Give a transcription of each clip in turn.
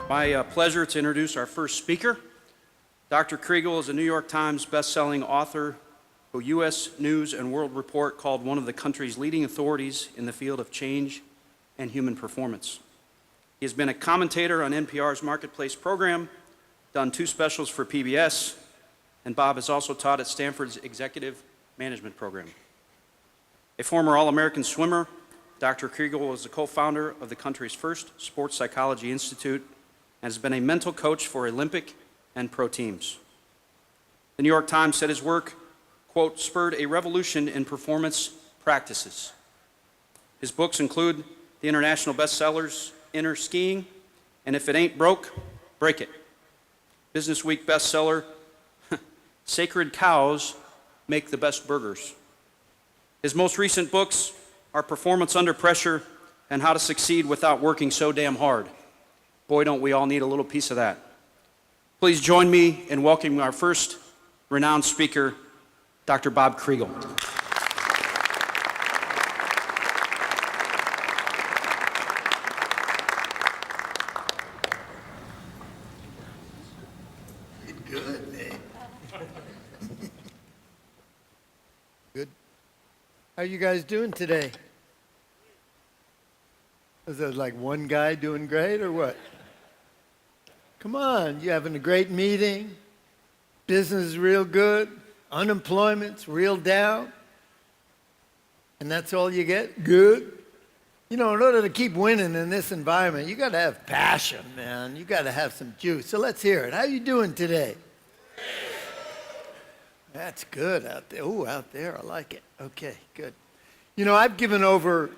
My pleasure to introduce our first speaker. Dr. Kriegel is a New York Times best-selling author who U.S. News and World Report called one of the country's leading authorities in the field of change and human performance. He has been a commentator on NPR's Marketplace program, done 2 specials for PBS, and Bob has also taught at Stanford's Executive Management program. A former All-American swimmer, Dr. Kriegel was the co-founder of the country's first sports psychology institute and has been a mental coach for Olympic and pro teams. The New York Times said his work, quote, spurred a revolution in performance practices. His books include the international bestsellers Inner Skiing and If It Ain't Broke, Break It. Business Week bestseller Sacred Cows Make the Best Burgers. His most recent books are Performance Under Pressure and How to Succeed Without Working So Damn Hard. Boy, don't we all need a little piece of that. Please join me in welcoming our first renowned speaker, Dr. Bob Kriegel. Good, man. Good. How you guys doing today? Is that like one guy doing great or what? Come on, you having a great meeting? Business is real good? Unemployment's real down? And that's all you get? Good? You know, in order to keep winning in this environment, you got to have passion, man. You got to have some juice. So let's hear it. How you doing today? That's good out there. Ooh, out there, I like it. Okay, good. You know, I've given over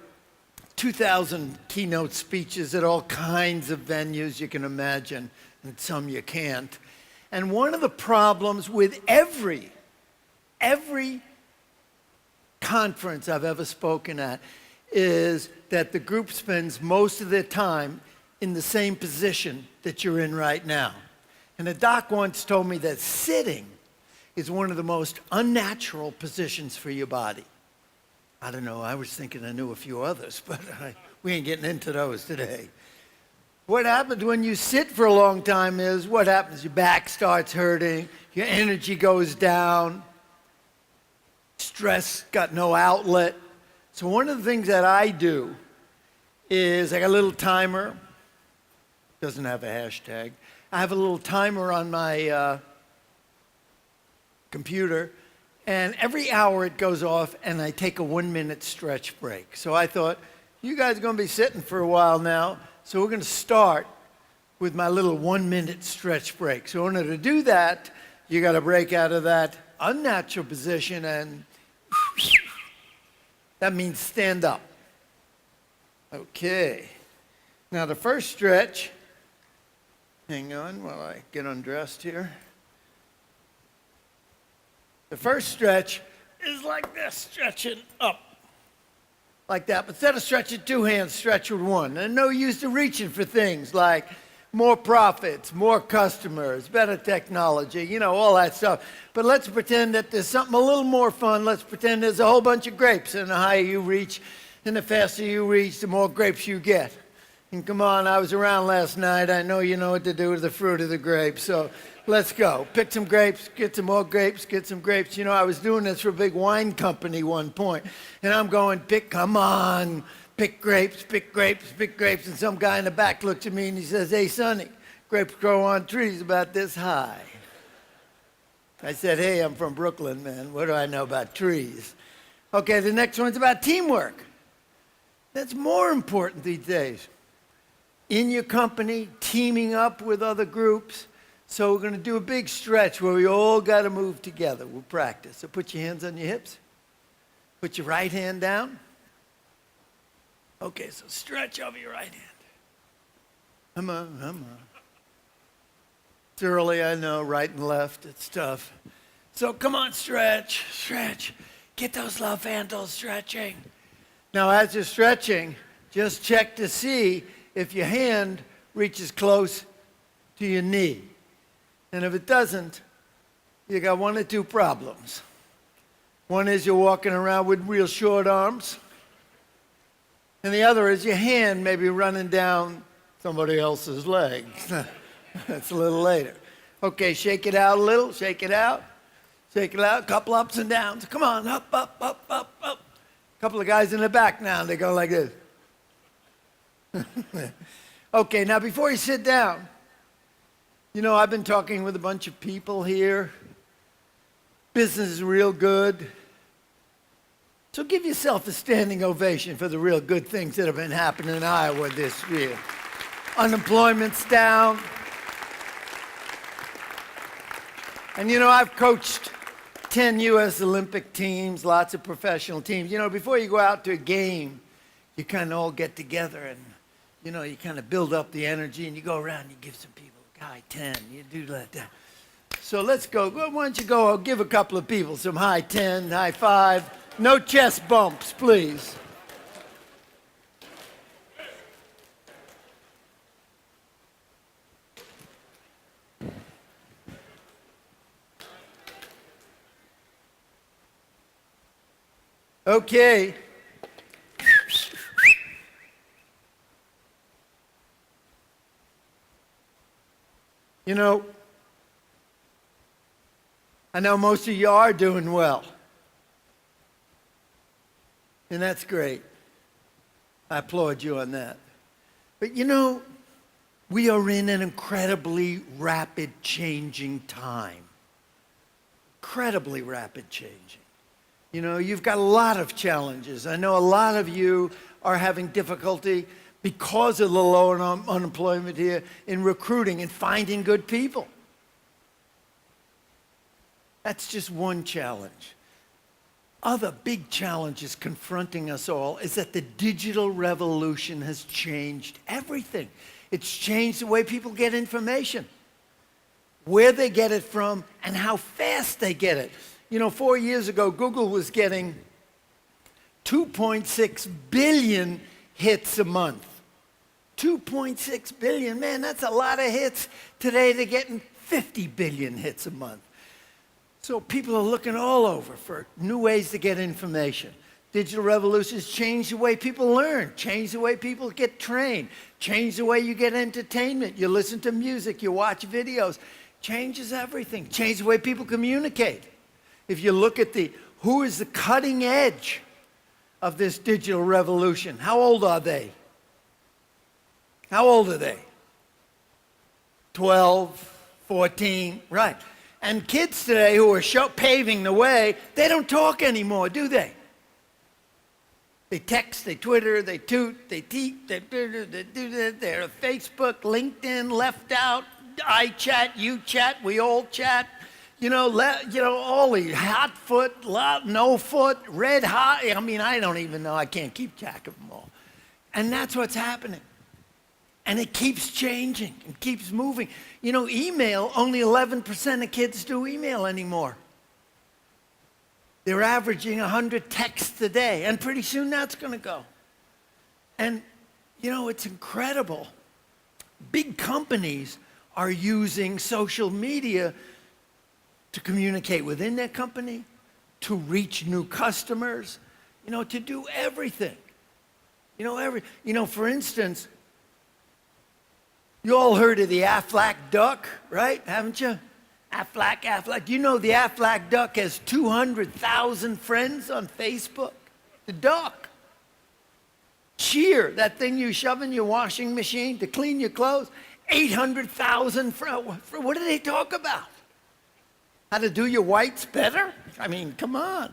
2,000 keynote speeches at all kinds of venues you can imagine, and some you can't. And one of the problems with every conference I've ever spoken at is that the group spends most of their time in the same position that you're in right now. And a doc once told me that sitting is one of the most unnatural positions for your body. I don't know, I was thinking I knew a few others, but we ain't getting into those today. What happens when you sit for a long time is, what happens? Your back starts hurting, your energy goes down, stress got no outlet. So one of the things that I do is, I got a little timer, doesn't have a hashtag. I have a little timer on my computer, and every hour it goes off and I take a 1-minute stretch break. So I thought, you guys are gonna be sitting for a while now, so we're gonna start with my little 1-minute stretch break. So in order to do that, you gotta break out of that unnatural position, and that means stand up. Okay, now the first stretch, hang on while I get undressed here. The first stretch is like this, stretching up. Like that. But instead of stretching 2 hands, stretch with 1. And no use to reaching for things like more profits, more customers, better technology, you know, all that stuff. But let's pretend that there's something a little more fun. Let's pretend there's a whole bunch of grapes, and the higher you reach and the faster you reach, the more grapes you get. And come on, I was around last night. I know you know what to do with the fruit of the grape. So let's go. Pick some grapes, get some more grapes, get some grapes. You know, I was doing this for a big wine company one point, and I'm going, come on, pick grapes, pick grapes, pick grapes. And some guy in the back looks at me and he says, hey, Sonny, grapes grow on trees about this high. I said, hey, I'm from Brooklyn, man. What do I know about trees? Okay, the next one's about teamwork. That's more important these days. In your company, teaming up with other groups. So we're going to do a big stretch where we all got to move together. We'll practice. So put your hands on your hips. Put your right hand down. Okay, so stretch over your right hand. Come on, come on. It's early, I know, right and left, it's tough. So come on, stretch, stretch. Get those love handles stretching. Now, as you're stretching, just check to see if your hand reaches close to your knee. And if it doesn't, you got 1 or 2 problems. One is you're walking around with real short arms. And the other is your hand maybe running down somebody else's leg. That's a little later. Okay, shake it out a little, shake it out. Shake it out, couple ups and downs. Come on, up, up, up, up, up. Couple of guys in the back now, they go like this. Okay, now before you sit down, you know, I've been talking with a bunch of people here. Business is real good. So give yourself a standing ovation for the real good things that have been happening in Iowa this year. Unemployment's down. And you know, I've coached 10 U.S. Olympic teams, lots of professional teams. You know, before you go out to a game, you kind of all get together and, you know, you kind of build up the energy and you go around and you give some people a high 10. You do that. So let's go. Why don't you go give a couple of people some high 10, high 5. No chest bumps, please. Okay. You know, I know most of you are doing well. And that's great. I applaud you on that. But you know, we are in an incredibly rapid changing time. Incredibly rapid changing. You know, you've got a lot of challenges. I know a lot of you are having difficulty because of the low unemployment here in recruiting and finding good people. That's just one challenge. Other big challenges confronting us all is that the digital revolution has changed everything. It's changed the way people get information, where they get it from, and how fast they get it. You know, 4 years ago, Google was getting 2.6 billion hits a month. 2.6 billion, man, that's a lot of hits. Today, they're getting 50 billion hits a month. So people are looking all over for new ways to get information. Digital revolution has changed the way people learn, changed the way people get trained, changed the way you get entertainment. You listen to music, you watch videos. Changes everything, changed the way people communicate. If you look at who is the cutting edge of this digital revolution, how old are they? How old are they? 12, 14, right. And kids today who are paving the way, they don't talk anymore, do they? They text, they Twitter, they toot, they teet, they do that. They're on Facebook, LinkedIn, left out, I chat, you chat, we all chat. You know, all the hot foot, no foot, red hot. I mean, I don't even know. I can't keep track of them all. And that's what's happening. And it keeps changing. It keeps moving. You know, email, only 11% of kids do email anymore. They're averaging 100 texts a day. And pretty soon that's going to go. And, you know, it's incredible. Big companies are using social media to communicate within their company, to reach new customers, you know, to do everything. For instance, you all heard of the Aflac duck, right? Haven't you? Aflac. You know the Aflac duck has 200,000 friends on Facebook? The duck. Cheer, that thing you shove in your washing machine to clean your clothes, 800,000 friends. What do they talk about? How to do your whites better? I mean, come on.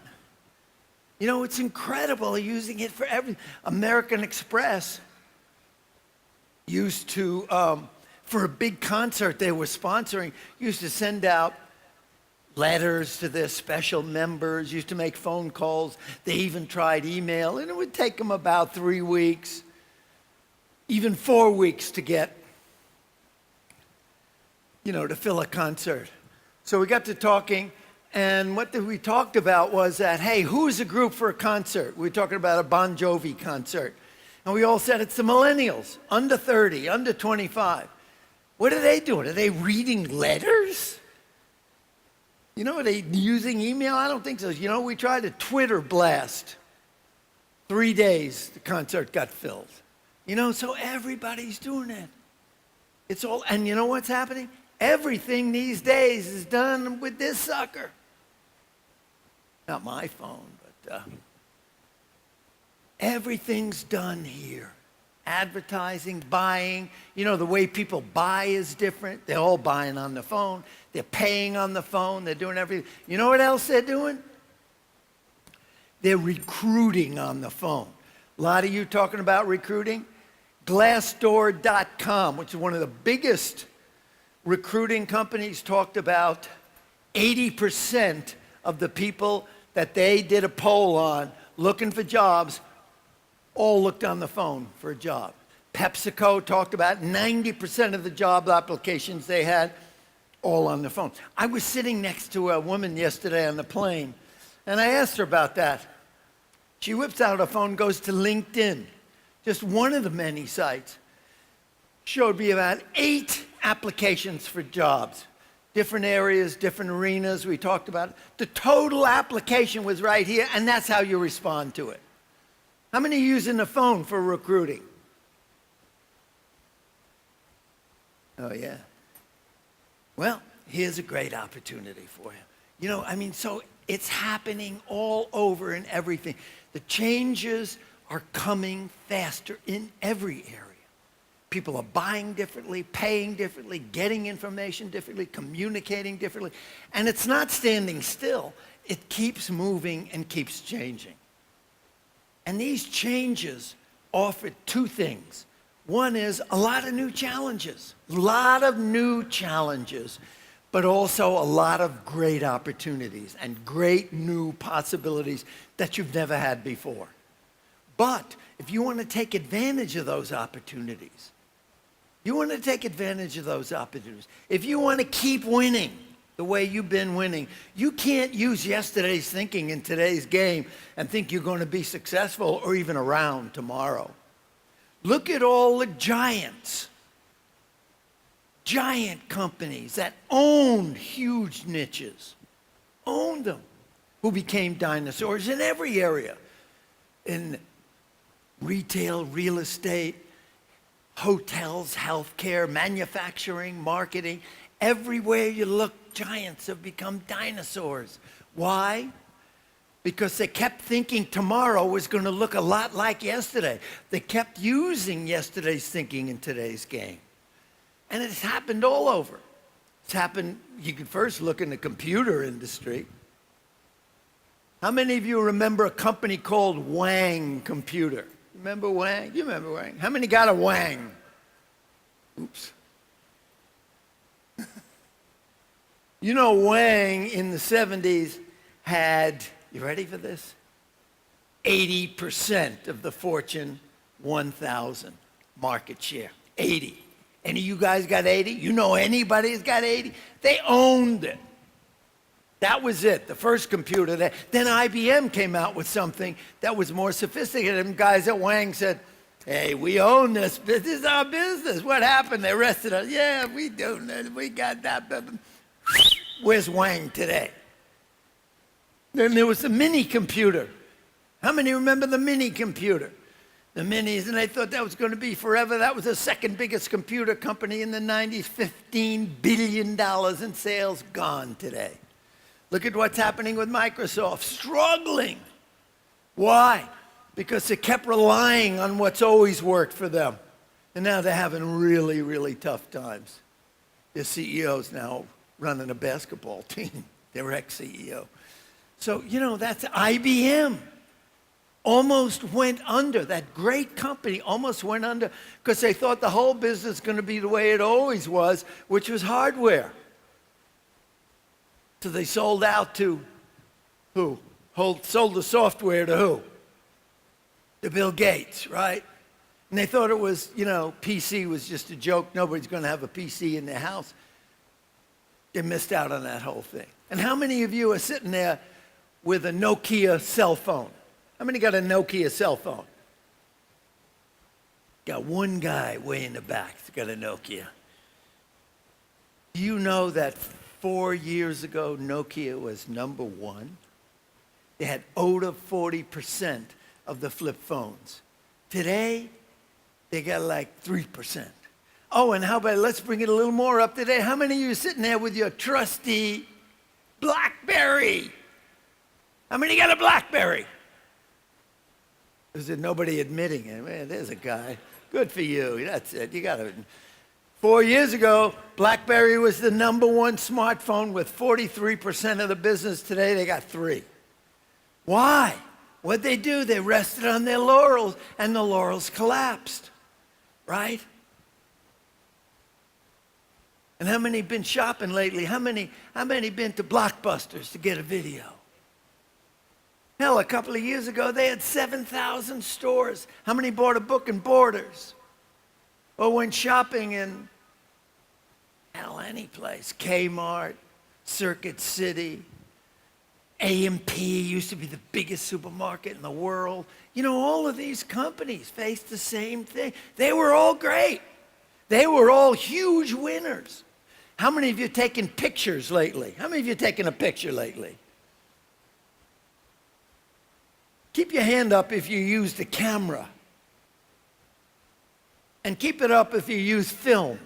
You know, it's incredible. They're using it for everything. American Express used to, for a big concert they were sponsoring, used to send out letters to their special members, used to make phone calls. They even tried email, and it would take them about 3 weeks, even 4 weeks to get, to fill a concert. So we got to talking, and what we talked about was that, hey, who's a group for a concert? We were talking about a Bon Jovi concert. And we all said it's the millennials, under 30, under 25. What are they doing? Are they reading letters? Are they using email? I don't think so. We tried a Twitter blast. 3 days, the concert got filled. So everybody's doing it. It's all, and you know what's happening? Everything these days is done with this sucker. Not my phone, but everything's done here. Advertising, buying, you know, the way people buy is different. They're all buying on the phone. They're paying on the phone. They're doing everything. You know what else they're doing? They're recruiting on the phone. A lot of you talking about recruiting. Glassdoor.com, which is one of the biggest recruiting companies, talked about 80% of the people that they did a poll on looking for jobs all looked on the phone for a job. PepsiCo talked about 90% of the job applications they had all on the phone. I was sitting next to a woman yesterday on the plane, and I asked her about that. She whips out her phone, goes to LinkedIn, just one of the many sites. Showed me about 8 applications for jobs. Different areas, different arenas, we talked about it. The total application was right here, and that's how you respond to it. How many are using the phone for recruiting? Oh, yeah. Well, here's a great opportunity for you. You know, I mean, so it's happening all over in everything. The changes are coming faster in every area. People are buying differently, paying differently, getting information differently, communicating differently. And it's not standing still. It keeps moving and keeps changing. And these changes offer 2 things. One is a lot of new challenges, but also a lot of great opportunities and great new possibilities that you've never had before. But if you want to take advantage of those opportunities, if you want to keep winning the way you've been winning, you can't use yesterday's thinking in today's game and think you're going to be successful or even around tomorrow. Look at all the giants, giant companies that owned huge niches, owned them, who became dinosaurs in every area, in retail, real estate, hotels, healthcare, manufacturing, marketing. Everywhere you look, giants have become dinosaurs. Why? Because they kept thinking tomorrow was going to look a lot like yesterday. They kept using yesterday's thinking in today's game. And it's happened all over. It's happened, you can first look in the computer industry. How many of you remember a company called Wang Computer? Remember Wang? You remember Wang? How many got a Wang? Oops. You know, Wang in the 70s had, you ready for this? 80% of the Fortune 1000 market share. 80. Any of you guys got 80? You know anybody who's got 80? They owned it. That was it, the first computer. Then IBM came out with something that was more sophisticated. And guys at Wang said, hey, we own this. This is our business. What happened? They arrested us. Yeah, we do. We got that. Where's Wang today? Then there was the mini computer. How many remember the mini computer? The minis, and they thought that was going to be forever. That was the second biggest computer company in the 90s, $15 billion in sales, gone today. Look at what's happening with Microsoft, struggling. Why? Because they kept relying on what's always worked for them. And now they're having really, really tough times. Their CEO's now running a basketball team, their ex-CEO. So, you know, that's IBM. Almost went under. That great company almost went under because they thought the whole business was going to be the way it always was, which was hardware. So they sold out to who? Sold the software to who? To Bill Gates, right? And they thought it was, you know, PC was just a joke. Nobody's going to have a PC in their house. They missed out on that whole thing. And how many of you are sitting there with a Nokia cell phone? How many got a Nokia cell phone? Got one guy way in the back that's got a Nokia. Do you know that 4 years ago, Nokia was #1? They had over 40% of the flip phones. Today, they got like 3%. Oh, and how about, let's bring it a little more up to date. How many of you are sitting there with your trusty BlackBerry? How many got a BlackBerry? Is there nobody admitting it? Man, there's a guy. Good for you. That's it. You got to. 4 years ago, BlackBerry was the #1 smartphone with 43% of the business. Today, they got 3. Why? What'd they do? They rested on their laurels, and the laurels collapsed, right? And how many been shopping lately? How many been to Blockbusters to get a video? Hell, a couple of years ago, they had 7,000 stores. How many bought a book in Borders? Or went shopping in, hell, any place. Kmart, Circuit City, A&P used to be the biggest supermarket in the world. You know, all of these companies faced the same thing. They were all great. They were all huge winners. How many of you taken pictures lately? How many of you taken a picture lately? Keep your hand up if you used a camera. And keep it up if you use film.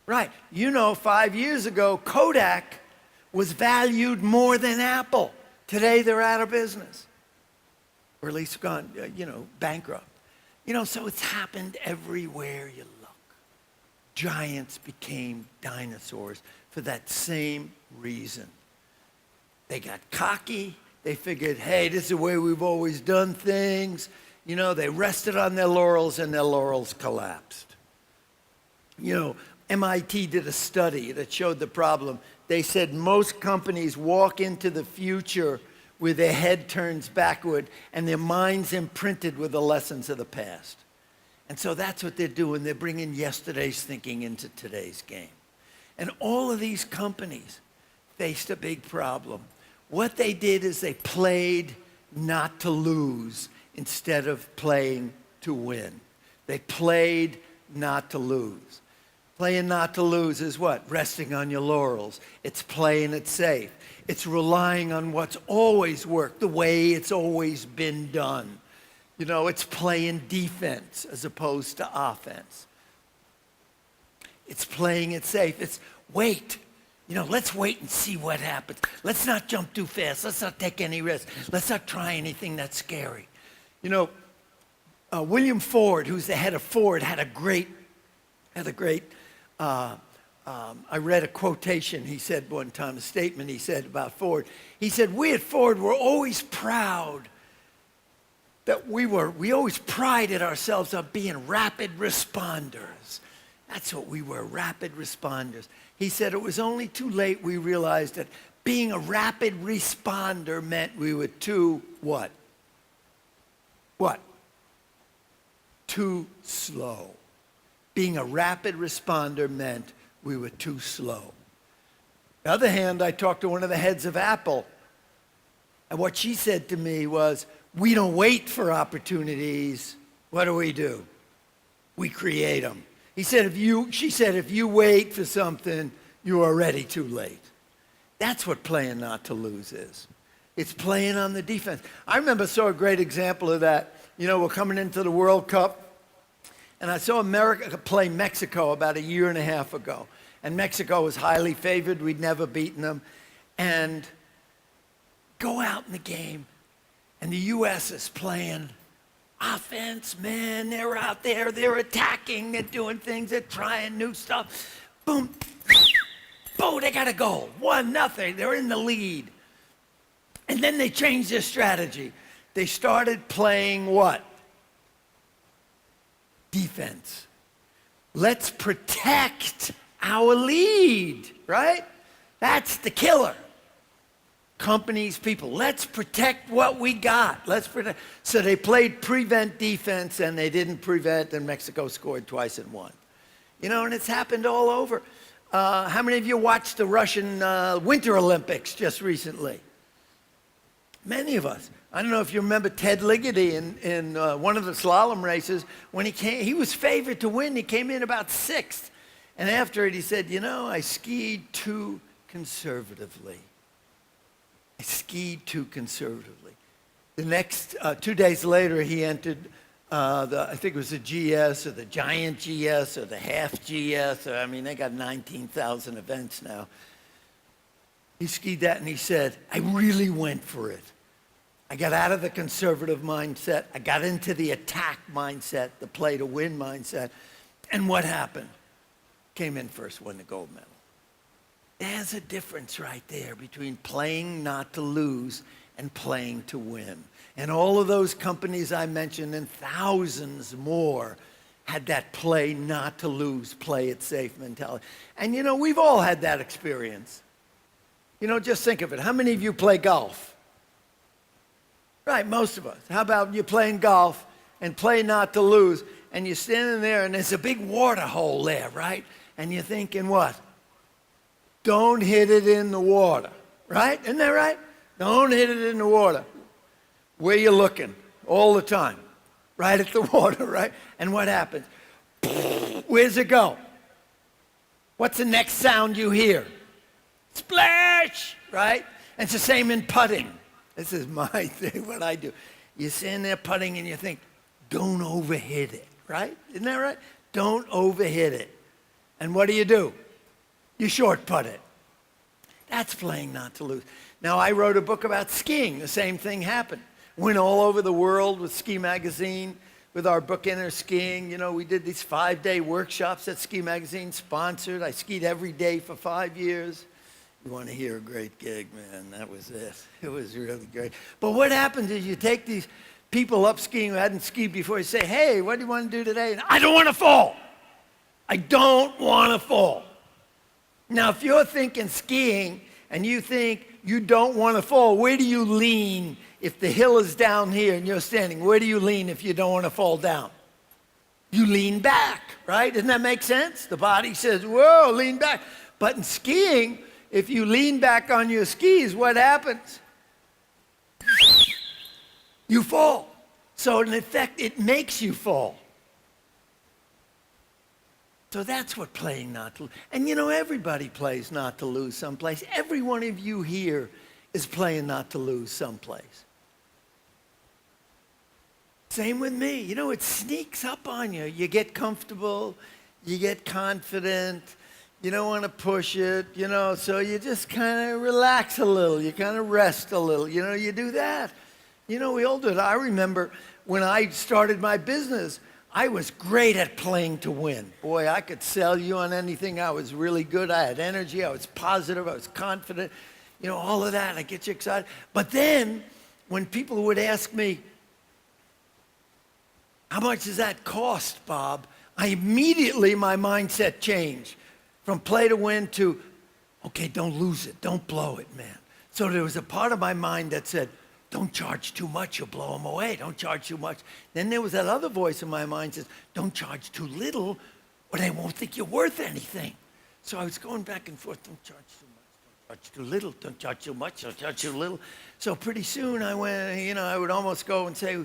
Right. You know, 5 years ago, Kodak was valued more than Apple. Today, they're out of business. Or at least gone, bankrupt. So it's happened everywhere you look. Giants became dinosaurs for that same reason. They got cocky. They figured, hey, this is the way we've always done things. They rested on their laurels, and their laurels collapsed. MIT did a study that showed the problem. They said most companies walk into the future with their head turns backward and their minds imprinted with the lessons of the past. And so that's what they're doing. They're bringing yesterday's thinking into today's game. And all of these companies faced a big problem. What they did is they played not to lose instead of playing to win. They played not to lose. Playing not to lose is what? Resting on your laurels. It's playing it safe. It's relying on what's always worked, the way it's always been done. It's playing defense as opposed to offense. It's playing it safe. It's wait. Let's wait and see what happens. Let's not jump too fast. Let's not take any risks. Let's not try anything that's scary. William Ford, who's the head of Ford, had a great, I read a quotation he said one time, a statement he said about Ford. He said, we at Ford were always proud that we always prided ourselves on being rapid responders. That's what we were, rapid responders. He said it was only too late we realized that being a rapid responder meant we were too what? What? Too slow. Being a rapid responder meant we were too slow. On the other hand, I talked to one of the heads of Apple, and what she said to me was, we don't wait for opportunities. What do? We create them. She said, if you wait for something, you're already too late. That's what playing not to lose is. It's playing on the defense. I remember saw a great example of that. We're coming into the World Cup, and I saw America play Mexico about a year and a half ago. And Mexico was highly favored. We'd never beaten them. And go out in the game, and the U.S. is playing offense, man. They're out there. They're attacking. They're doing things. They're trying new stuff. Boom. Boom, they got a goal. 1-0. They're in the lead. And then they changed their strategy. They started playing what? Defense. Let's protect our lead, right? That's the killer. Companies, people, let's protect what we got. So they played prevent defense, and they didn't prevent, and Mexico scored twice and won. And it's happened all over. How many of you watched the Russian Winter Olympics just recently? Many of us. I don't know if you remember Ted Ligety in one of the slalom races. When he was favored to win. He came in about 6th. And after it, he said, I skied too conservatively. I skied too conservatively. The next 2 days later, he entered I think it was the GS or the Giant GS or the Half GS. Or, I mean, they got 19,000 events now. He skied that and he said, I really went for it. I got out of the conservative mindset. I got into the attack mindset, the play to win mindset. And what happened? Came in first, won the gold medal. There's a difference right there between playing not to lose and playing to win. And all of those companies I mentioned and thousands more had that play not to lose, play it safe mentality. And you know, we've all had that experience. You know, just think of it. How many of you play golf? Right, most of us. How about you playing golf and play not to lose, and you're standing there and there's a big water hole there, right? And you're thinking what? Don't hit it in the water, right? Isn't that right? Don't hit it in the water. Where you looking all the time? Right at the water, right? And what happens? Where's it go? What's the next sound you hear? Splash, right? And it's the same in putting. This is my thing, what I do. You stand there putting and you think, don't overhit it, right? Isn't that right? Don't overhit it. And what do? You short putt it. That's playing not to lose. Now, I wrote a book about skiing. The same thing happened. Went all over the world with Ski Magazine, with our book Inner Skiing. You know, we did these 5-day workshops that Ski Magazine sponsored. I skied every day for 5 years. You want to hear a great gig, man, that was it. It was really great. But what happens is you take these people up skiing who hadn't skied before, you say, hey, what do you want to do today? And I don't want to fall. I don't want to fall. Now, if you're thinking skiing and you think you don't want to fall, where do you lean if the hill is down here and you're standing? Where do you lean if you don't want to fall down? You lean back, right? Doesn't that make sense? The body says, whoa, lean back. But in skiing, if you lean back on your skis, what happens? You fall. So in effect, it makes you fall. So that's what playing not to lose. And you know, everybody plays not to lose someplace. Every one of you here is playing not to lose someplace. Same with me. You know, it sneaks up on you. You get comfortable, you get confident, you don't want to push it, you know, so you just kind of relax a little, you kind of rest a little, you know, you do that. You know, we all do it. I remember when I started my business, I was great at playing to win. Boy, I could sell you on anything. I was really good. I had energy. I was positive. I was confident. You know, all of that. I get you excited. But then when people would ask me, how much does that cost, Bob? I immediately, my mindset changed from play to win to, okay, don't lose it. Don't blow it, man. So there was a part of my mind that said, don't charge too much, you'll blow them away. Don't charge too much. Then there was that other voice in my mind that says, don't charge too little or they won't think you're worth anything. So I was going back and forth, don't charge too much, don't charge too little, don't charge too much, don't charge too little. So pretty soon I went, you know, I would almost go and say,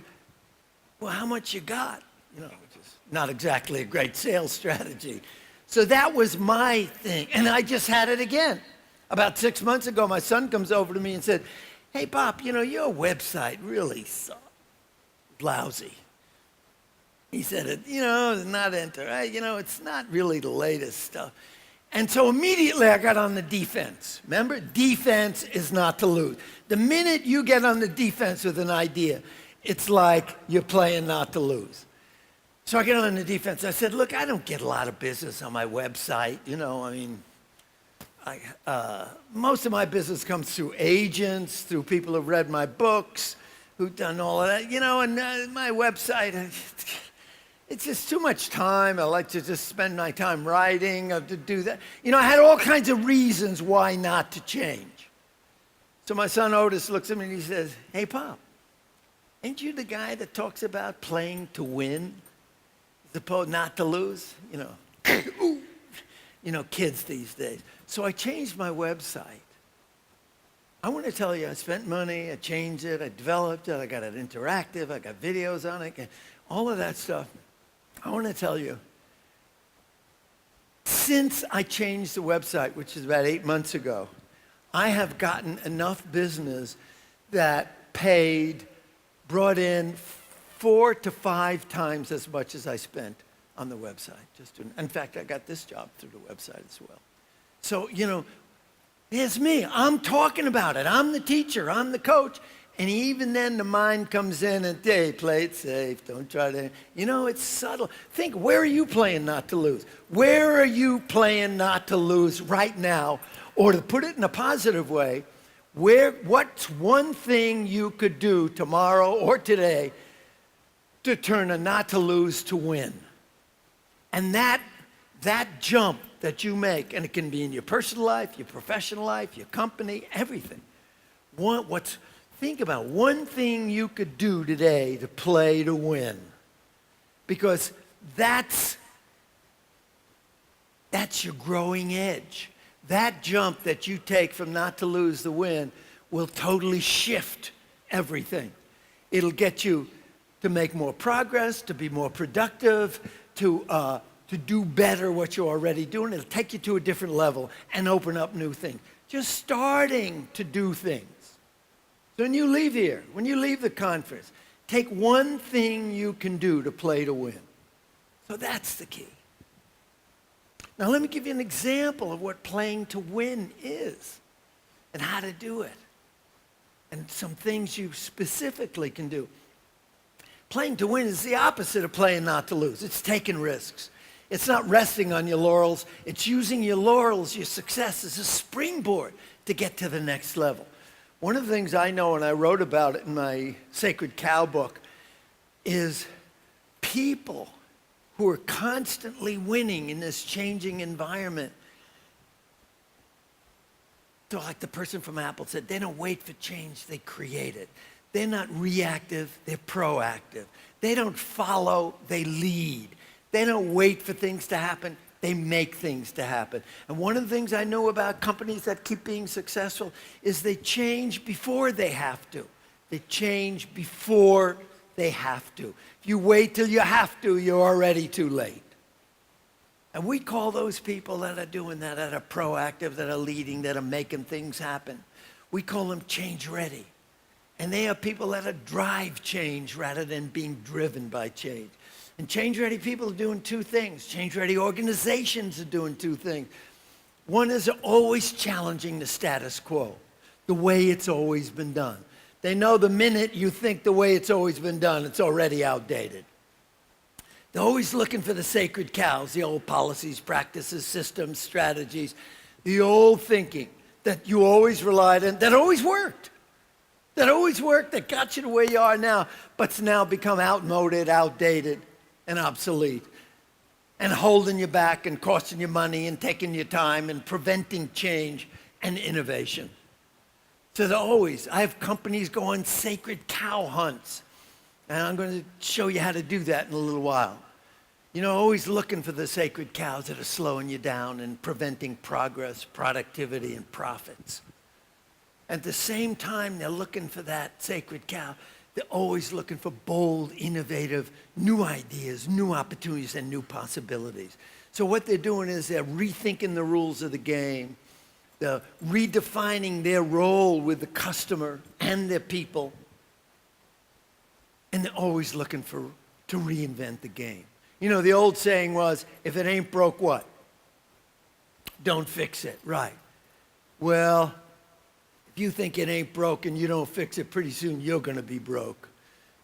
well, how much you got? You know, which is not exactly a great sales strategy. So that was my thing. And I just had it again. About 6 months ago, my son comes over to me and said, hey, Bob, you know, your website really sucks. Lousy. He said, you know, it's not you know, it's not really the latest stuff. And so immediately I got on the defense. Remember, defense is not to lose. The minute you get on the defense with an idea, it's like you're playing not to lose. So I get on the defense. I said, look, I don't get a lot of business on my website. You know, I mean, most of my business comes through agents, through people who've read my books, who've done all of that, you know, and my website, it's just too much time. I like to just spend my time writing, to do that. You know, I had all kinds of reasons why not to change. So my son Otis looks at me and he says, hey, Pop, ain't you the guy that talks about playing to win as opposed not to lose? You know, you know, kids these days. So I changed my website. I want to tell you, I spent money, I changed it, I developed it, I got it interactive, I got videos on it, all of that stuff. I want to tell you, since I changed the website, which is about 8 months ago, I have gotten enough business that brought in 4 to 5 times as much as I spent on the website. In fact, I got this job through the website as well. So, here's me. I'm talking about it. I'm the teacher. I'm the coach. And even then, the mind comes in and, hey, play it safe. Don't try to, it's subtle. Think, where are you playing not to lose? Where are you playing not to lose right now? Or to put it in a positive way, what's one thing you could do tomorrow or today to turn a not to lose to win? And that jump that you make, and it can be in your personal life, your professional life, your company, everything. Think about one thing you could do today to play to win. Because that's your growing edge. That jump that you take from not to lose the win will totally shift everything. It'll get you to make more progress, to be more productive, to do better what you're already doing. It'll take you to a different level and open up new things. Just starting to do things. So when you leave here, when you leave the conference, take one thing you can do to play to win. So that's the key. Now let me give you an example of what playing to win is and how to do it. And some things you specifically can do. Playing to win is the opposite of playing not to lose. It's taking risks. It's not resting on your laurels. It's using your laurels, your success, as a springboard to get to the next level. One of the things I know, and I wrote about it in my Sacred Cow book, is people who are constantly winning in this changing environment. So like the person from Apple said, they don't wait for change, they create it. They're not reactive, they're proactive. They don't follow, they lead. They don't wait for things to happen, they make things to happen. And one of the things I know about companies that keep being successful is they change before they have to. They change before they have to. If you wait till you have to, you're already too late. And we call those people that are doing that are proactive, that are leading, that are making things happen. We call them change ready. And they are people that are drive change rather than being driven by change. And change-ready people are doing two things. Change-ready organizations are doing two things. One is always challenging the status quo, the way it's always been done. They know the minute you think the way it's always been done, it's already outdated. They're always looking for the sacred cows, the old policies, practices, systems, strategies, the old thinking that you always relied on, that always worked. That got you to where you are now, but's now become outmoded, outdated, and obsolete, and holding you back and costing you money and taking your time and preventing change and innovation. So I have companies go on sacred cow hunts, and I'm going to show you how to do that in a little while. Always looking for the sacred cows that are slowing you down and preventing progress, productivity, and profits. At the same time, they're looking for that sacred cow. They're always looking for bold, innovative, new ideas, new opportunities, and new possibilities. So what they're doing is they're rethinking the rules of the game. They're redefining their role with the customer and their people. And they're always looking to reinvent the game. The old saying was, if it ain't broke, what? Don't fix it. Right. Well, if you think it ain't broke and you don't fix it, pretty soon you're going to be broke.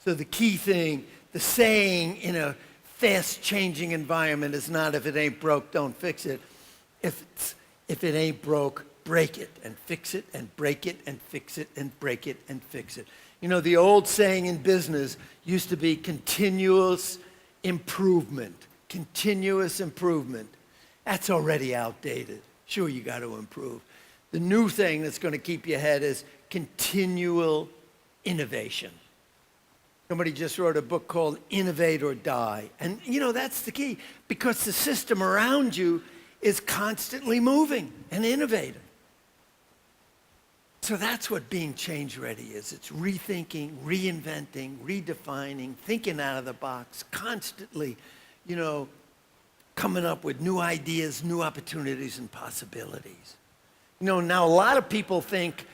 So the key thing, the saying in a fast-changing environment is not if it ain't broke, don't fix it. If it ain't broke, break it and fix it and break it and fix it and break it and fix it. The old saying in business used to be continuous improvement. Continuous improvement. That's already outdated. Sure, you got to improve. The new thing that's going to keep you ahead is continual innovation. Somebody just wrote a book called Innovate or Die. And, that's the key, because the system around you is constantly moving and innovating. So that's what being change ready is. It's rethinking, reinventing, redefining, thinking out of the box, constantly, coming up with new ideas, new opportunities, and possibilities. Now a lot of people think,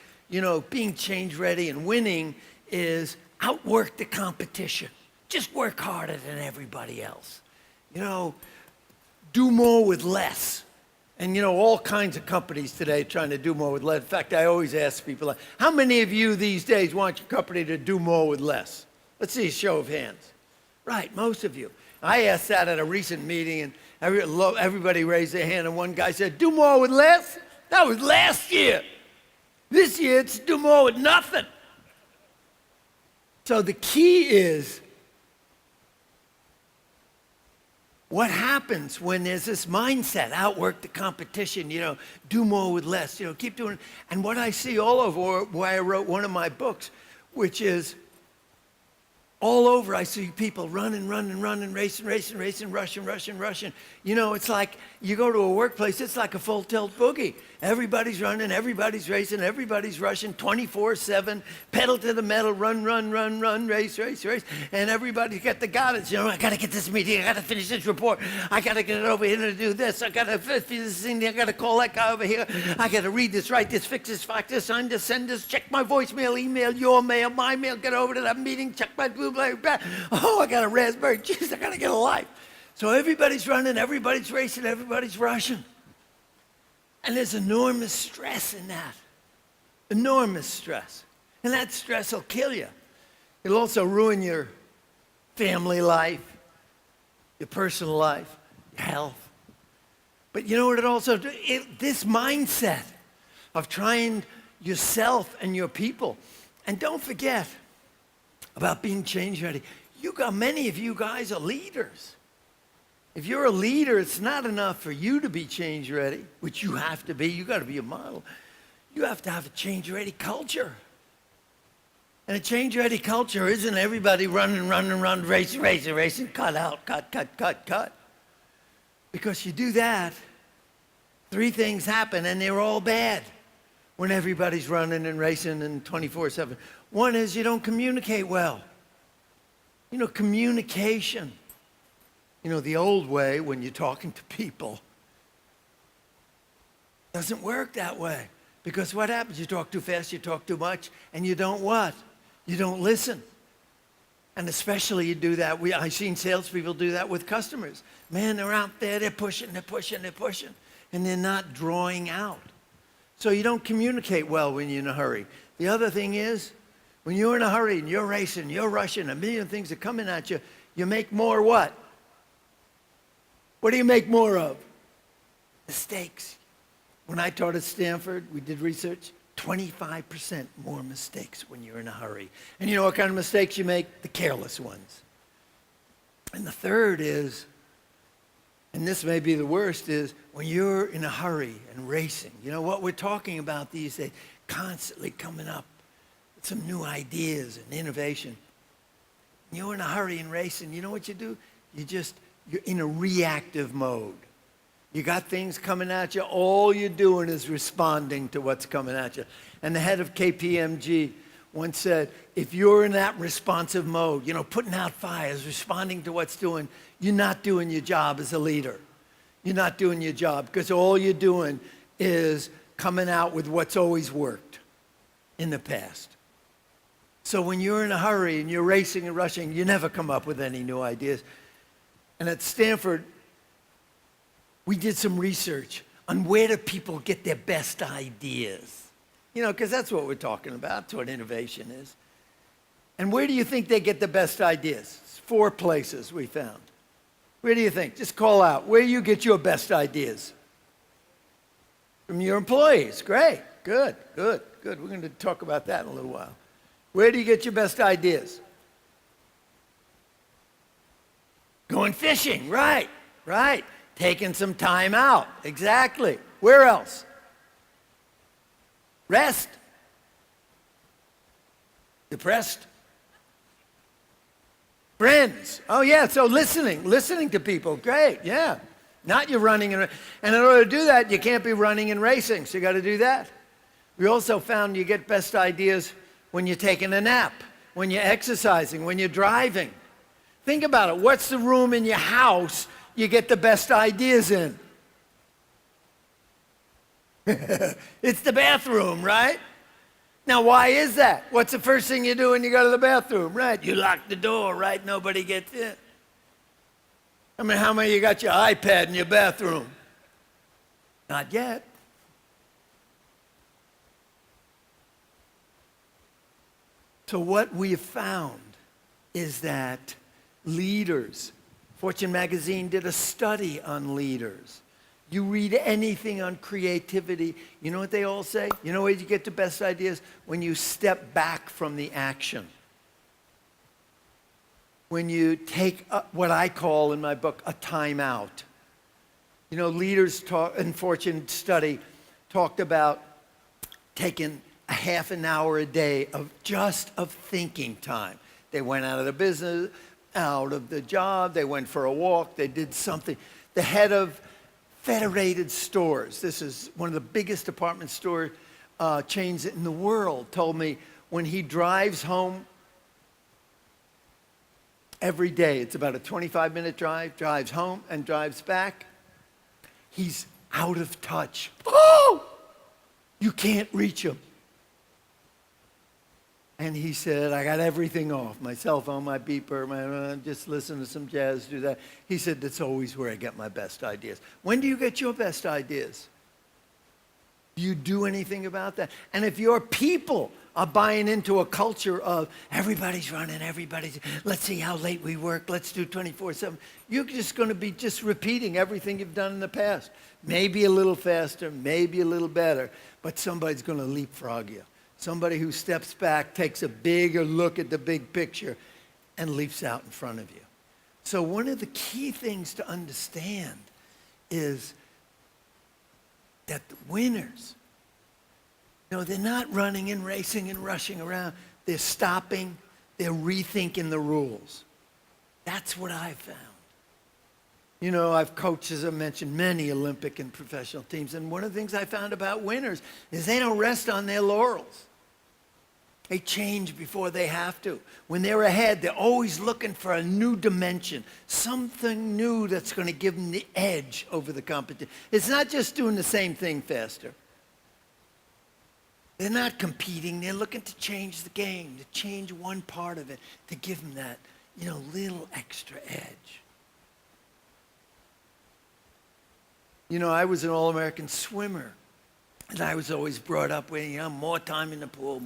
being change ready and winning is outwork the competition. Just work harder than everybody else. You know, do more with less. And you know, all kinds of companies today trying to do more with less. In fact, I always ask people, how many of you these days want your company to do more with less? Let's see a show of hands. Right, most of you. I asked that at a recent meeting, and everybody raised their hand, and one guy said, do more with less? That was last year. This year, it's do more with nothing. So the key is, what happens when there's this mindset, outwork the competition, you know, do more with less, you know, keep doing it. And what I see all over, why I wrote one of my books, which is all over, I see people running, racing, rushing. You know, it's like you go to a workplace, it's like a full tilt boogie. Everybody's running, everybody's racing, everybody's rushing 24/7, pedal to the metal, run, race. And everybody's got the guidance. You know, I got to get this meeting, I got to finish this report, I got to get it over here to do this, I got to finish this thing, I got to call that guy over here, I got to read this, write this, fix this, fax this, send this, check my voicemail, email, your mail, my mail, get over to that meeting, check my blue. Oh, I got a raspberry. Jeez, I got to get a life. So everybody's running, everybody's racing, everybody's rushing. And there's enormous stress in that. Enormous stress. And that stress will kill you. It'll also ruin your family life, your personal life, your health. But you know what it also does? This mindset of trying yourself and your people. And don't forget about being change ready. Many of you guys are leaders. If you're a leader, it's not enough for you to be change ready, which you have to be. You got to be a model. You have to have a change ready culture. And a change ready culture isn't everybody running, racing, cut out, cut. Because you do that, three things happen, and they're all bad when everybody's running and racing and 24/7. One is you don't communicate well. You know, communication. You know, the old way when you're talking to people doesn't work that way. Because what happens? You talk too fast, you talk too much, and you don't what? You don't listen. And especially you do that. I've seen salespeople do that with customers. Man, they're out there, they're pushing, and they're not drawing out. So you don't communicate well when you're in a hurry. The other thing is, when you're in a hurry and you're racing, you're rushing, a million things are coming at you, you make more what? What do you make more of? Mistakes. When I taught at Stanford, we did research, 25% more mistakes when you're in a hurry. And you know what kind of mistakes you make? The careless ones. And the third is, and this may be the worst, is when you're in a hurry and racing. You know what we're talking about these days, constantly coming up with some new ideas and innovation. You're in a hurry and racing, you know what you do? You're in a reactive mode. You got things coming at you, all you're doing is responding to what's coming at you. And the head of KPMG once said, if you're in that responsive mode, you know, putting out fires, responding to what's doing, you're not doing your job as a leader. You're not doing your job because all you're doing is coming out with what's always worked in the past. So when you're in a hurry and you're racing and rushing, you never come up with any new ideas. And at Stanford, we did some research on where do people get their best ideas. You know, because that's what we're talking about. That's what innovation is. And where do you think they get the best ideas? It's 4 places we found. Where do you think? Just call out. Where do you get your best ideas? From your employees. Great. Good. We're going to talk about that in a little while. Where do you get your best ideas? Going fishing. Right. Taking some time out. Exactly. Where else? Rest. Depressed. Friends. Oh, yeah, so listening to people. Great, yeah. Not you running. And in order to do that, you can't be running and racing, so you got to do that. We also found you get best ideas when you're taking a nap, when you're exercising, when you're driving. Think about it. What's the room in your house you get the best ideas in? It's the bathroom, right? Now, why is that? What's the first thing you do when you go to the bathroom? Right, you lock the door, right? Nobody gets in. I mean, how many of you got your iPad in your bathroom? Not yet. So what we have found is that leaders, Fortune magazine did a study on leaders. You read anything on creativity, you know what they all say? You know where you get the best ideas? When you step back from the action. When you take what I call in my book a timeout. You know, leaders in Fortune study talked about taking a half an hour a day of thinking time. They went out of the business, out of the job, they went for a walk, they did something. The head of Federated Stores, this is one of the biggest department store chains in the world, told me when he drives home every day, it's about a 25-minute drive, drives home and drives back, he's out of touch. Oh! You can't reach him. And he said, I got everything off, my cell phone, my beeper, just listen to some jazz, do that. He said, that's always where I get my best ideas. When do you get your best ideas? Do you do anything about that? And if your people are buying into a culture of everybody's running, let's see how late we work, let's do 24/7, you're just going to be just repeating everything you've done in the past. Maybe a little faster, maybe a little better, but somebody's going to leapfrog you. Somebody who steps back, takes a bigger look at the big picture, and leaps out in front of you. So one of the key things to understand is that the winners, you know, they're not running and racing and rushing around. They're stopping, they're rethinking the rules. That's what I found. You know, I've coached, as I mentioned, many Olympic and professional teams, and one of the things I found about winners is they don't rest on their laurels. They change before they have to. When they're ahead, they're always looking for a new dimension, something new that's going to give them the edge over the competition. It's not just doing the same thing faster. They're not competing. They're looking to change the game, to change one part of it, to give them that, you know, little extra edge. You know, I was an All-American swimmer, and I was always brought up with, you know, more time in the pool,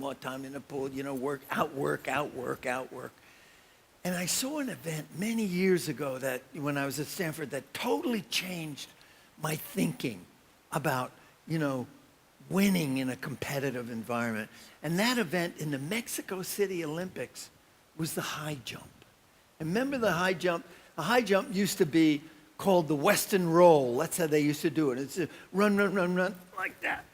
you know, outwork. And I saw an event many years ago that, when I was at Stanford, that totally changed my thinking about, you know, winning in a competitive environment. And that event in the Mexico City Olympics was the high jump. And remember the high jump? The high jump used to be called the Western roll. That's how they used to do it. It's a run, like that.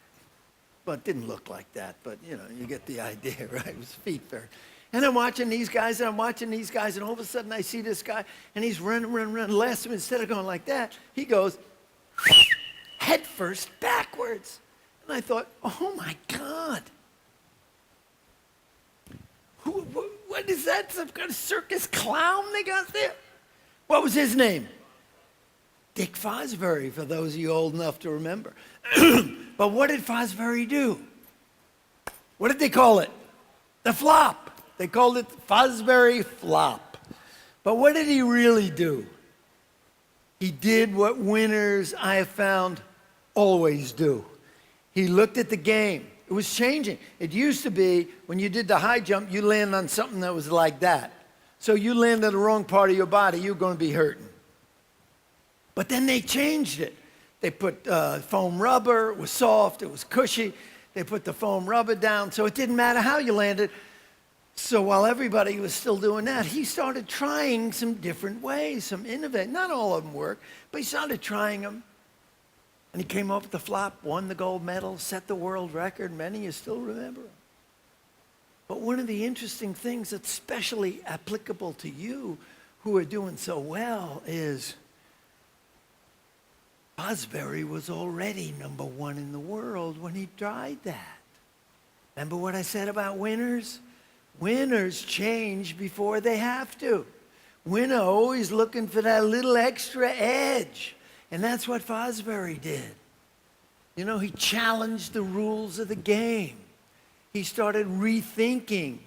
Well, it didn't look like that, but, you know, you get the idea, right? It was feet first. And I'm watching these guys, and all of a sudden I see this guy, and he's running. Last time, instead of going like that, he goes head first backwards. And I thought, oh, my God. What is that? Some kind of circus clown they got there? What was his name? Dick Fosbury, for those of you old enough to remember. But what did Fosbury do? What did they call it? The flop. They called it Fosbury flop. But what did he really do? He did what winners, I have found, always do. He looked at the game. It was changing. It used to be, when you did the high jump, you land on something that was like that. So you land on the wrong part of your body, you're going to be hurting. But then they changed it. They put foam rubber. It was soft. It was cushy. They put the foam rubber down, so it didn't matter how you landed. So while everybody was still doing that, he started trying some different ways, some innovative. Not all of them worked, but he started trying them. And he came up with the flop, won the gold medal, set the world record. Many of you still remember him. But one of the interesting things that's especially applicable to you who are doing so well is Fosbury was already #1 in the world when he tried that. Remember what I said about winners? Winners change before they have to. Winner always looking for that little extra edge. And that's what Fosbury did. You know, he challenged the rules of the game. he started rethinking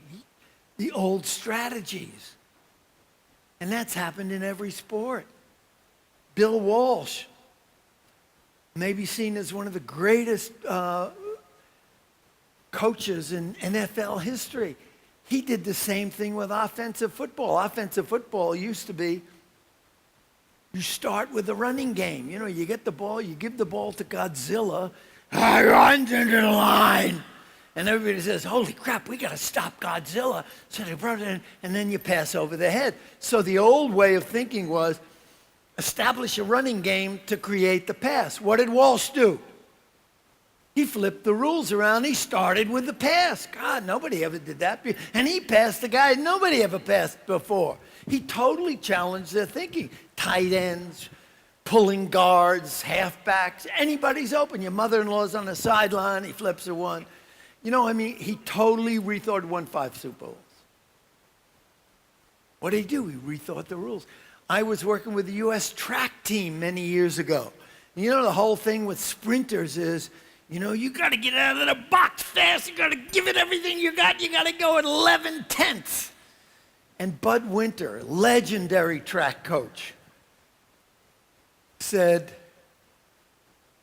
the old strategies. And that's happened in every sport. Bill Walsh, maybe seen as one of the greatest coaches in NFL history. He did the same thing with offensive football. Offensive football used to be, you start with the running game. You know, you get the ball, you give the ball to Godzilla, he runs into the line. And everybody says, holy crap, we got to stop Godzilla. So they brought it in, and then you pass over the head. So the old way of thinking was establish a running game to create the pass. What did Walsh do? He flipped the rules around. He started with the pass. God, nobody ever did that. And he passed the guy nobody ever passed before. He totally challenged their thinking. Tight ends, pulling guards, halfbacks, anybody's open. Your mother-in-law's on the sideline, he flips her one. You know, I mean, he totally rethought, won 5 Super Bowls. What did he do? He rethought the rules. I was working with the U.S. track team many years ago. And you know, the whole thing with sprinters is, you know, you got to get out of the box fast. You got to give it everything you got. You got to go at 11/10. And Bud Winter, legendary track coach, said,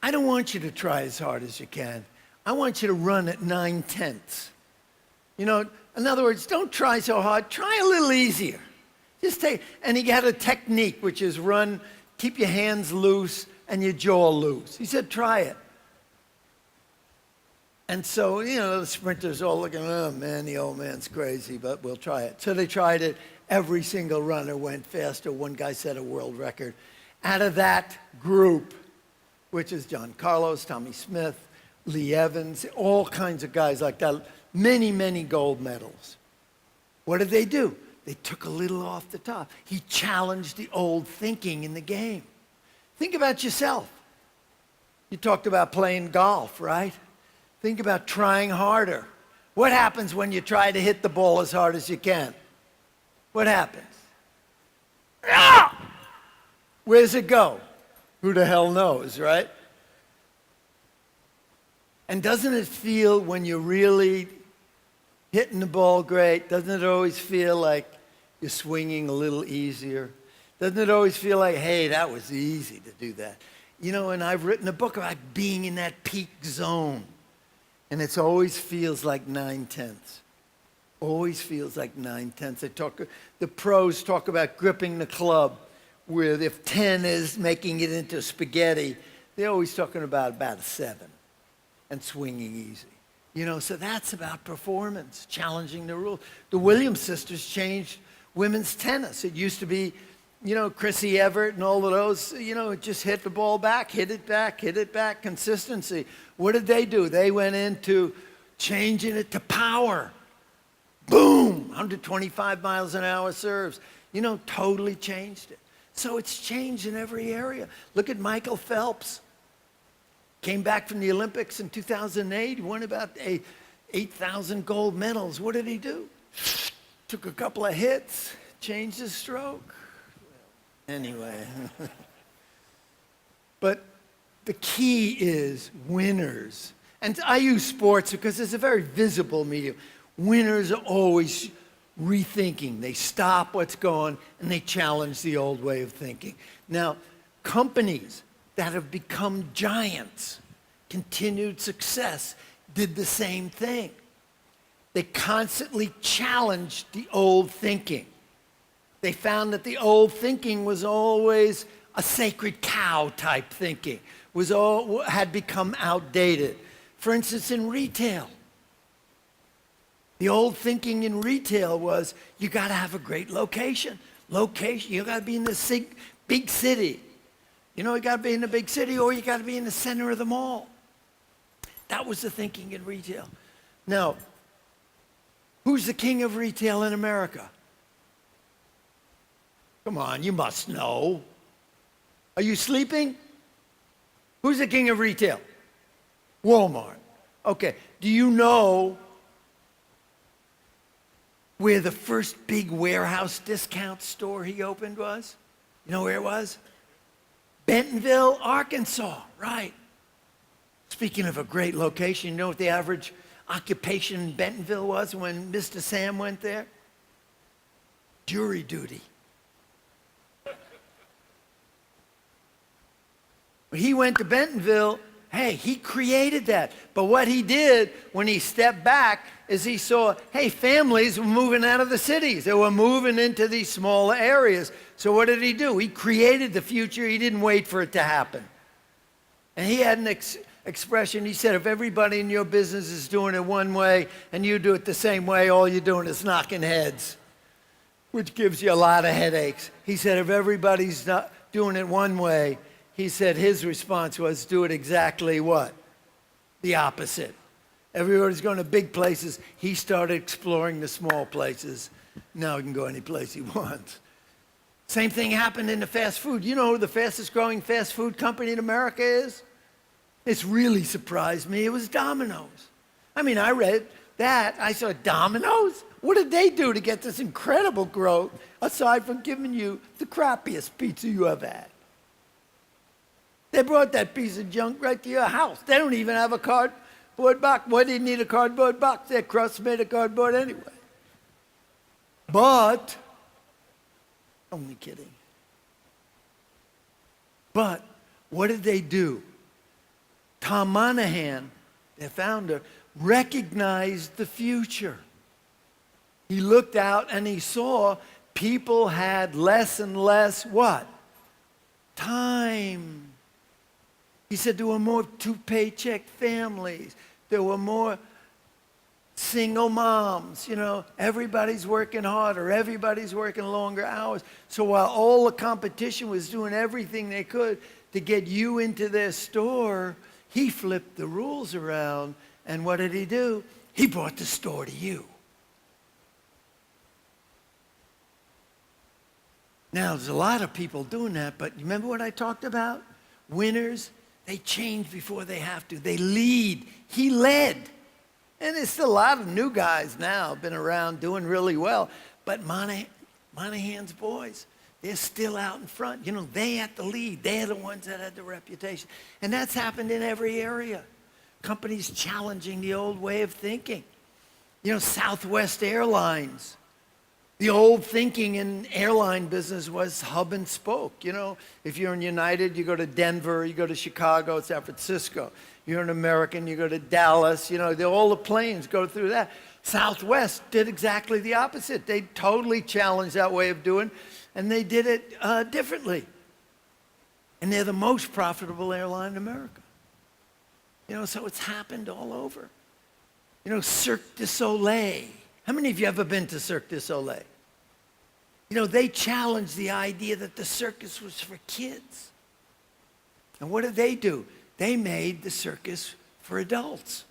I don't want you to try as hard as you can. I want you to run at 9/10. You know, in other words, don't try so hard. Try a little easier. Just take, and he had a technique, which is run, keep your hands loose and your jaw loose. He said, try it. And so, you know, the sprinters all looking, oh man, the old man's crazy, but we'll try it. So they tried it. Every single runner went faster. One guy set a world record. Out of that group, which is John Carlos, Tommy Smith, Lee Evans, all kinds of guys like that, many, many gold medals. What did they do? They took a little off the top. He challenged the old thinking in the game. Think about yourself. You talked about playing golf, right? Think about trying harder. What happens when you try to hit the ball as hard as you can? What happens? Ah! Where's it go? Who the hell knows, right? And doesn't it feel when you're really hitting the ball great, doesn't it always feel like you're swinging a little easier? Doesn't it always feel like, hey, that was easy to do that? You know, and I've written a book about being in that peak zone. And it always feels like 9/10. Always feels like 9/10. The pros talk about gripping the club, where if 10 is making it into spaghetti, they're always talking about a 7 and swinging easy. You know, so that's about performance, challenging the rules. The Williams sisters changed women's tennis. It used to be, you know, Chrissy Everett and all of those, you know, just hit the ball back, hit it back, consistency. What did they do? They went into changing it to power. Boom, 125 miles an hour serves. You know, totally changed it. So it's changed in every area. Look at Michael Phelps. Came back from the Olympics in 2008. He won about 8,000 gold medals. What did he do? Took a couple of hits, changed his stroke. Anyway. But the key is winners. And I use sports because it's a very visible medium. Winners are always rethinking. They stop what's going and they challenge the old way of thinking. Now, companies that have become giants, continued success, did the same thing. They constantly challenged the old thinking. They found that the old thinking was always a sacred cow type thinking, had become outdated. For instance, in retail, the old thinking in retail was you got to have a great location. You got to be in the big city. You know, you got to be in the big city, or you got to be in the center of the mall. That was the thinking in retail. Now, who's the king of retail in America? Come on, you must know. Are you sleeping? Who's the king of retail? Walmart. Okay, do you know where the first big warehouse discount store he opened was? You know where it was? Bentonville, Arkansas, right. Speaking of a great location, you know what the average occupation in Bentonville was when Mr. Sam went there? Jury duty. When he went to Bentonville, hey, he created that. But what he did when he stepped back is he saw, hey, families were moving out of the cities. They were moving into these smaller areas. So what did he do? He created the future. He didn't wait for it to happen. And he had an expression. He said, if everybody in your business is doing it one way and you do it the same way, all you're doing is knocking heads, which gives you a lot of headaches. He said, if everybody's not doing it one way, he said his response was, do it exactly what? The opposite. Everybody's going to big places. He started exploring the small places. Now he can go any place he wants. Same thing happened in the fast food. You know who the fastest growing fast food company in America is? It's really surprised me. It was Domino's. I mean, I read that. I saw Domino's? What did they do to get this incredible growth aside from giving you the crappiest pizza you ever had? They brought that piece of junk right to your house. They don't even have a cardboard box. Why do you need a cardboard box? Their crust's made of cardboard anyway. But, only kidding. But, what did they do? Tom Monahan, their founder, recognized the future. He looked out and he saw people had less and less what? Time. He said there were more two-paycheck families. There were more single moms. You know, everybody's working harder. Everybody's working longer hours. So while all the competition was doing everything they could to get you into their store, he flipped the rules around. And what did he do? He brought the store to you. Now, there's a lot of people doing that, but remember what I talked about? Winners, they change before they have to. They lead. He led. And there's still a lot of new guys now been around doing really well. But Monahan's boys, they're still out in front. You know, they had the lead. They're the ones that had the reputation. And that's happened in every area. Companies challenging the old way of thinking. You know, Southwest Airlines. The old thinking in airline business was hub and spoke. You know, if you're in United, you go to Denver, you go to Chicago, San Francisco. You're an American, you go to Dallas. You know, all the planes go through that. Southwest did exactly the opposite. They totally challenged that way of doing, and they did it differently. And they're the most profitable airline in America. You know, so it's happened all over. You know, Cirque du Soleil. How many of you ever been to Cirque du Soleil? You know, they challenged the idea that the circus was for kids. And what did they do? They made the circus for adults.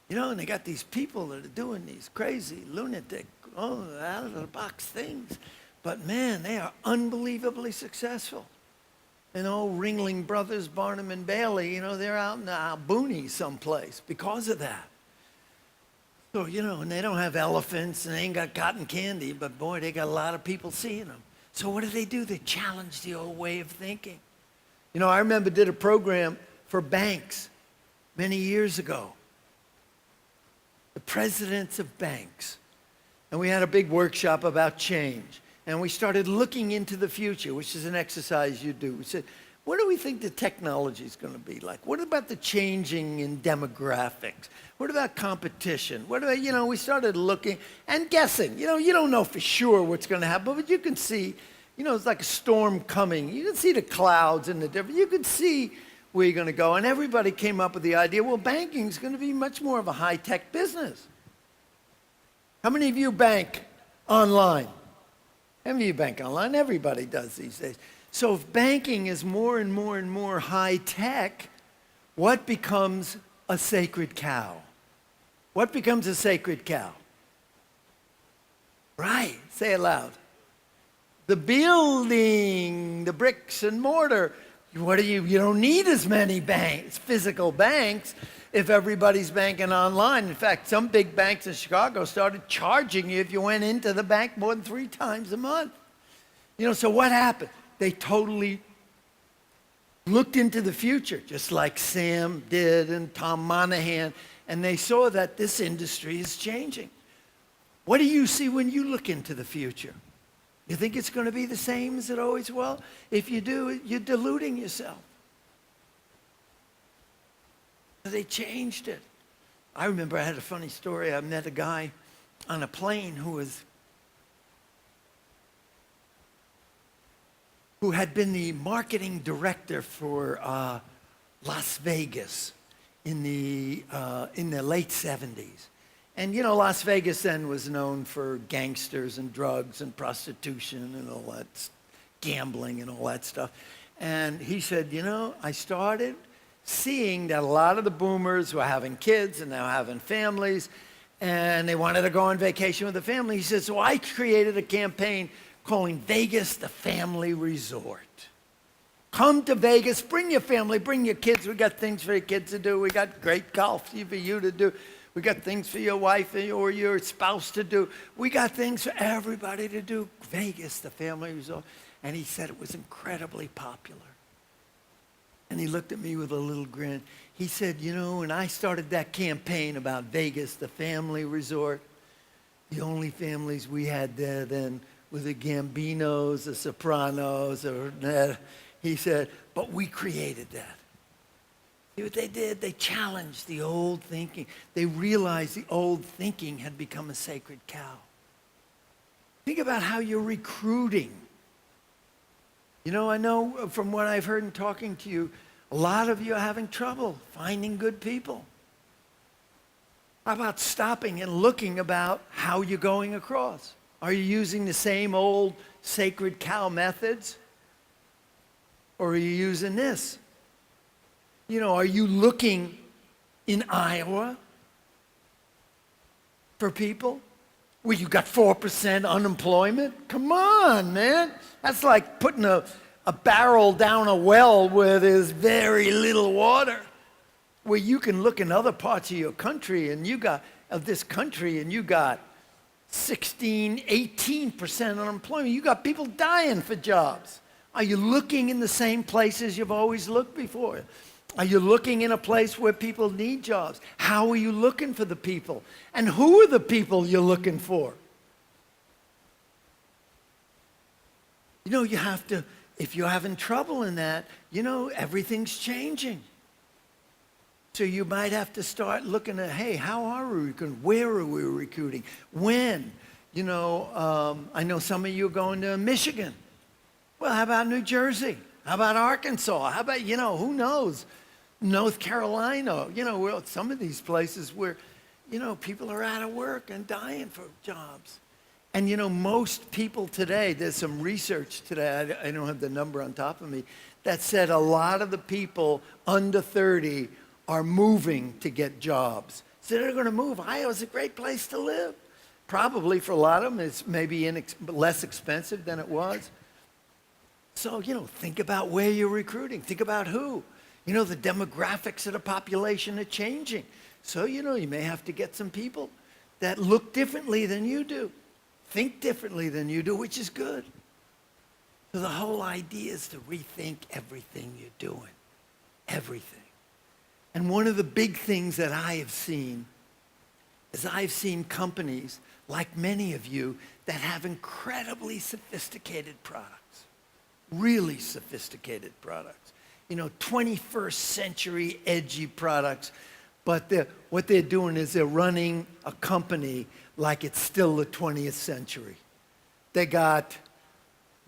You know, and they got these people that are doing these crazy, lunatic, out-of-the-box things. But man, they are unbelievably successful. And old Ringling Brothers, Barnum and Bailey, you know, they're out in the boonies someplace because of that. So, you know, and they don't have elephants and they ain't got cotton candy, but boy, they got a lot of people seeing them. So what do? They challenge the old way of thinking. You know, I remember did a program for banks many years ago. The presidents of banks. And we had a big workshop about change. And we started looking into the future, which is an exercise you do. We said, what do we think the technology is going to be like? What about the changing in demographics? What about competition? What about, you know, we started looking and guessing. You know, you don't know for sure what's going to happen, but you can see, you know, it's like a storm coming. You can see the clouds and the different, you can see where you're going to go. And everybody came up with the idea, well, banking is going to be much more of a high-tech business. How many of you bank online? How many of you bank online? Everybody does these days. So if banking is more and more and more high-tech, what becomes a sacred cow? What becomes a sacred cow? Right, say it loud. The building, the bricks and mortar. What do you don't need as many banks, physical banks, if everybody's banking online. In fact, some big banks in Chicago started charging you if you went into the bank more than 3 times a month. You know, so what happened? They totally looked into the future, just like Sam did and Tom Monahan And they saw that this industry is changing. What do you see when you look into the future? You think it's going to be the same as it always was? If you do, you're deluding yourself. They changed it. I remember I had a funny story. I met a guy on a plane who had been the marketing director for Las Vegas in the late 70s. And you know, Las Vegas then was known for gangsters and drugs and prostitution and all that, gambling and all that stuff. And he said, you know, I started seeing that a lot of the boomers were having kids and now having families, and they wanted to go on vacation with the family. He said, so I created a campaign calling Vegas the Family Resort. Come to Vegas, bring your family, bring your kids. We got things for your kids to do. We got great golf for you to do. We got things for your wife or your spouse to do. We got things for everybody to do. Vegas, the Family Resort. And he said it was incredibly popular. And he looked at me with a little grin. He said, you know, when I started that campaign about Vegas, the Family Resort, the only families we had there then were the Gambinos, the Sopranos, he said, but we created that. See what they did? They challenged the old thinking. They realized the old thinking had become a sacred cow. Think about how you're recruiting. You know, I know from what I've heard in talking to you, a lot of you are having trouble finding good people. How about stopping and looking about how you're going across? Are you using the same old sacred cow methods? Or are you using this? You know, are you looking in Iowa for people where you got 4% unemployment? Come on, man. That's like putting a barrel down a well where there's very little water. Where you can look in other parts of your country and you got 16, 18% unemployment. You got people dying for jobs. Are you looking in the same places you've always looked before? Are you looking in a place where people need jobs? How are you looking for the people? And who are the people you're looking for? You know, you have to, if you're having trouble in that, you know, everything's changing. So you might have to start looking at, hey, how are we recruiting? Where are we recruiting? When? You know, I know some of you are going to Michigan. Well, how about New Jersey? How about Arkansas? How about, you know, who knows? North Carolina. You know, some of these places where, you know, people are out of work and dying for jobs. And, you know, most people today, there's some research today, I don't have the number on top of me, that said a lot of the people under 30 are moving to get jobs. So they're going to move. Iowa's a great place to live. Probably for a lot of them, it's maybe less expensive than it was. So, you know, think about where you're recruiting. Think about who. You know, the demographics of the population are changing. So, you know, you may have to get some people that look differently than you do, think differently than you do, which is good. So the whole idea is to rethink everything you're doing. Everything. And one of the big things that I have seen is I've seen companies, like many of you, that have incredibly sophisticated products. Really sophisticated products. You know, 21st century edgy products. But what they're doing is they're running a company like it's still the 20th century. They got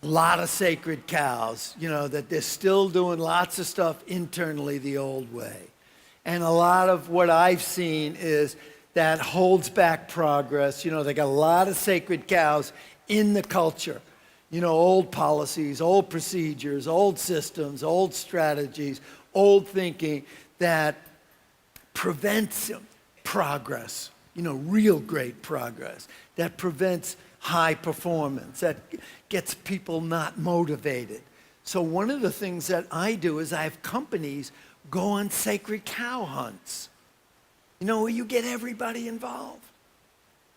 a lot of sacred cows, you know, that they're still doing lots of stuff internally the old way. And a lot of what I've seen is that holds back progress. You know, they got a lot of sacred cows in the culture. You know, old policies, old procedures, old systems, old strategies, old thinking that prevents progress, you know, real great progress, that prevents high performance, that gets people not motivated. So one of the things that I do is I have companies go on sacred cow hunts, you know, where you get everybody involved.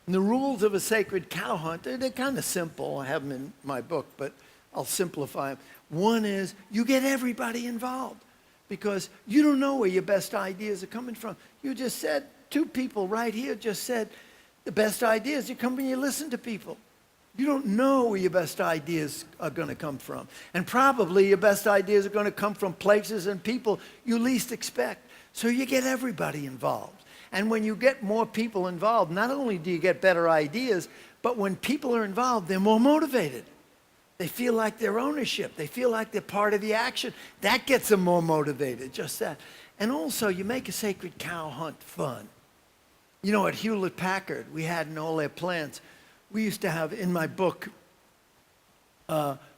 And the rules of a sacred cow hunt, they're kind of simple. I have them in my book, but I'll simplify them. One is you get everybody involved because you don't know where your best ideas are coming from. You just said two people right here just said the best ideas, you come when you listen to people. You don't know where your best ideas are going to come from. And probably your best ideas are going to come from places and people you least expect. So you get everybody involved. And when you get more people involved, not only do you get better ideas, but when people are involved, they're more motivated. They feel like they're ownership. They feel like they're part of the action. That gets them more motivated, just that. And also, you make a sacred cow hunt fun. You know, at Hewlett-Packard, we had in all their plants, we used to have, in my book,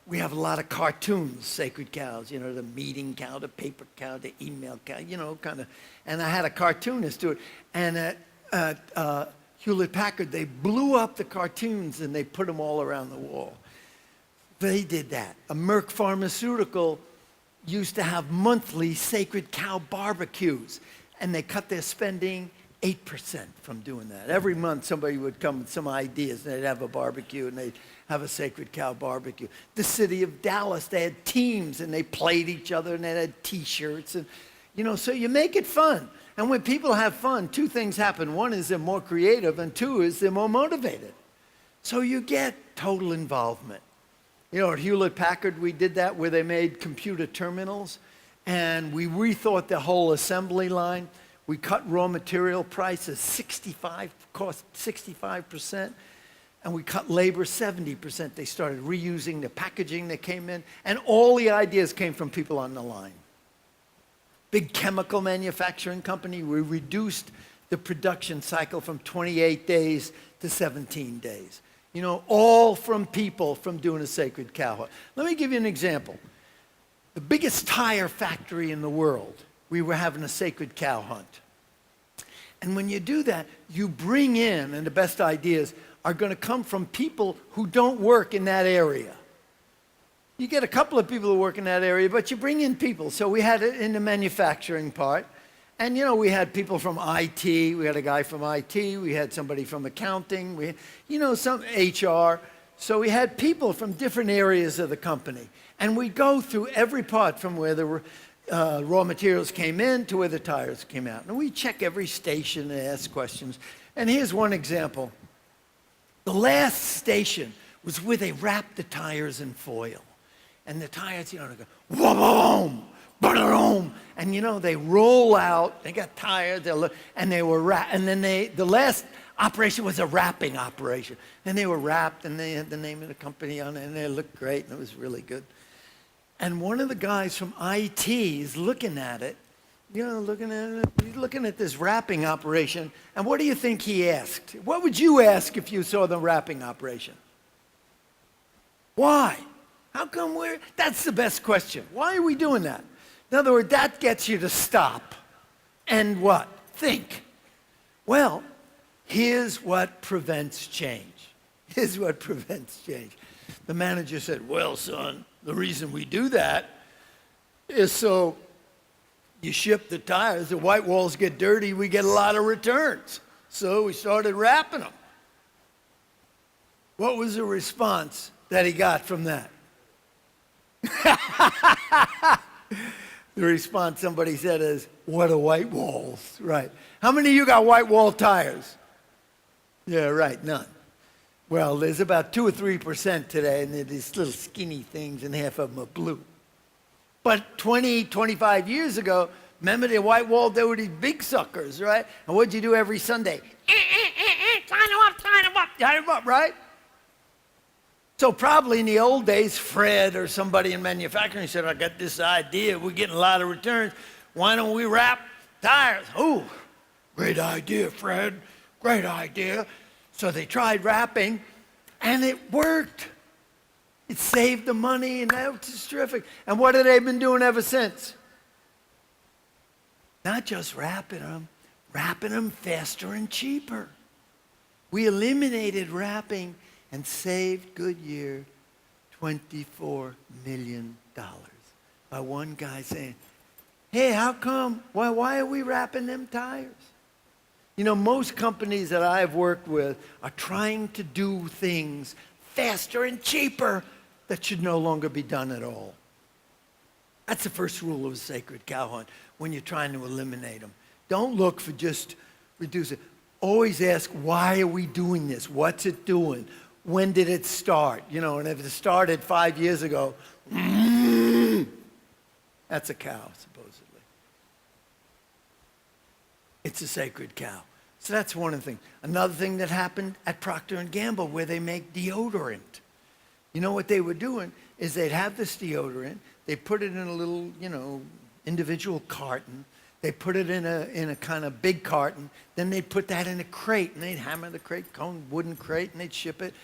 we have a lot of cartoons, sacred cows, you know, the meeting cow, the paper cow, the email cow, you know, kind of. And I had a cartoonist do it. And at Hewlett-Packard, they blew up the cartoons and they put them all around the wall. They did that. A Merck Pharmaceutical used to have monthly sacred cow barbecues, and they cut their spending 8% from doing that. Every month somebody would come with some ideas, and they'd have a barbecue, and they'd have a sacred cow barbecue. The city of Dallas, they had teams, and they played each other, and they had T-shirts, and you know, so you make it fun. And when people have fun, two things happen. One is they're more creative, and two is they're more motivated. So you get total involvement. You know, at Hewlett-Packard, we did that where they made computer terminals, and we rethought the whole assembly line. We cut raw material prices cost 65%, and we cut labor 70%. They started reusing the packaging that came in, and all the ideas came from people on the line. Big chemical manufacturing company, we reduced the production cycle from 28 days to 17 days. You know, all from people from doing a sacred cow hunt. Let me give you an example. The biggest tire factory in the world, we were having a sacred cow hunt. And when you do that, you bring in, and the best ideas are going to come from people who don't work in that area. You get a couple of people who work in that area, but you bring in people. So we had it in the manufacturing part. And, you know, we had people from IT. We had a guy from IT. We had somebody from accounting. You know, some HR. So we had people from different areas of the company. And we go through every part from where the raw materials came in to where the tires came out. And we check every station and ask questions. And here's one example. The last station was where they wrapped the tires in foil. And the tires, you know, they go, whoa, boom, and you know, they roll out, they got tired, and they were wrapped. And then the last operation was a wrapping operation. And they were wrapped, and they had the name of the company on it, and they looked great, and it was really good. And one of the guys from IT is looking at it, you know, he's looking at this wrapping operation, and what do you think he asked? What would you ask if you saw the wrapping operation? Why? How come that's the best question. Why are we doing that? In other words, that gets you to stop and what? Think. Well, here's what prevents change. Here's what prevents change. The manager said, well, son, the reason we do that is so you ship the tires, the white walls get dirty, we get a lot of returns. So we started wrapping them. What was the response that he got from that? The response somebody said is, what are white walls? Right. How many of you got white wall tires? Yeah, right, none. Well, there's about 2 or 3% today, and they're these little skinny things, and half of them are blue. But 20, 25 years ago, remember the white wall, they were these big suckers, right? And what'd you do every Sunday? Tie them up, right? So probably in the old days, Fred or somebody in manufacturing said, I got this idea. We're getting a lot of returns. Why don't we wrap tires? Oh, great idea, Fred. Great idea. So they tried wrapping, and it worked. It saved the money, and that was terrific. And what have they been doing ever since? Not just wrapping them faster and cheaper. We eliminated wrapping and saved Goodyear $24 million by one guy saying, hey, how come? Why are we wrapping them tires? You know, most companies that I've worked with are trying to do things faster and cheaper that should no longer be done at all. That's the first rule of a sacred cow hunt when you're trying to eliminate them. Don't look for just Reduce it. Always ask, why are we doing this? What's it doing? When did it start? You know, and if it started 5 years ago, that's a cow, supposedly. It's a sacred cow. So that's one of the things. Another thing that happened at Procter & Gamble, where they make deodorant. You know what they were doing is they'd have this deodorant, they put it in a little, you know, individual carton, they put it in a kind of big carton, then they'd put that in a crate, and they'd hammer the crate, wooden crate, and they'd ship it.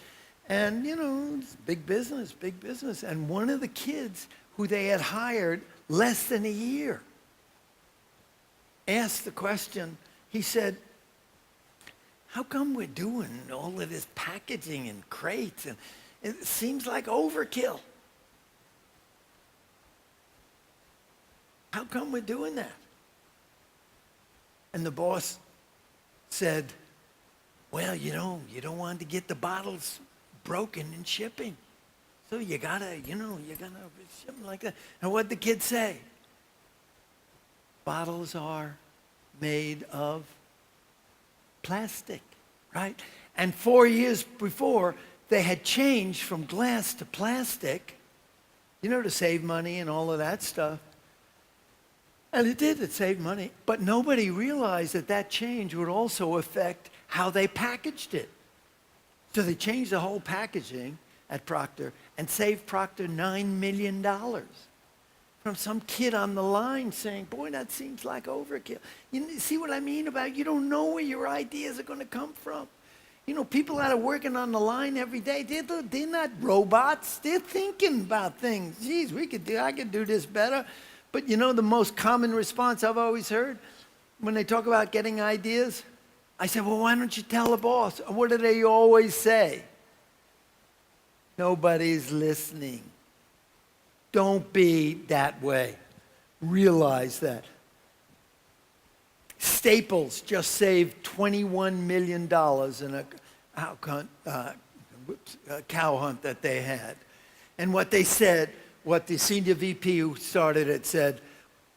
And, you know, it's big business, big business. And one of the kids who they had hired less than a year asked the question, he said, how come we're doing all of this packaging and crates? And it seems like overkill. How come we're doing that? And the boss said, well, you know, you don't want to get the bottles broken in shipping. So you gotta, you know, you're gonna ship them like that. And what'd the kid say? Bottles are made of plastic, right? And 4 years before, they had changed from glass to plastic, you know, to save money and all of that stuff. And it did, it saved money. But nobody realized that that change would also affect how they packaged it. So they changed the whole packaging at Procter and saved Procter $9 million from some kid on the line saying, boy, that seems like overkill. You see what I mean about you don't know where your ideas are going to come from. You know, people that are working on the line every day, they're not robots. They're thinking about things. Geez, I could do this better. But you know the most common response I've always heard when they talk about getting ideas? I said, well, why don't you tell the boss? What do they always say? Nobody's listening. Don't be that way. Realize that. Staples just saved $21 million in a cow hunt that they had. And what they said, what the senior VP who started it said,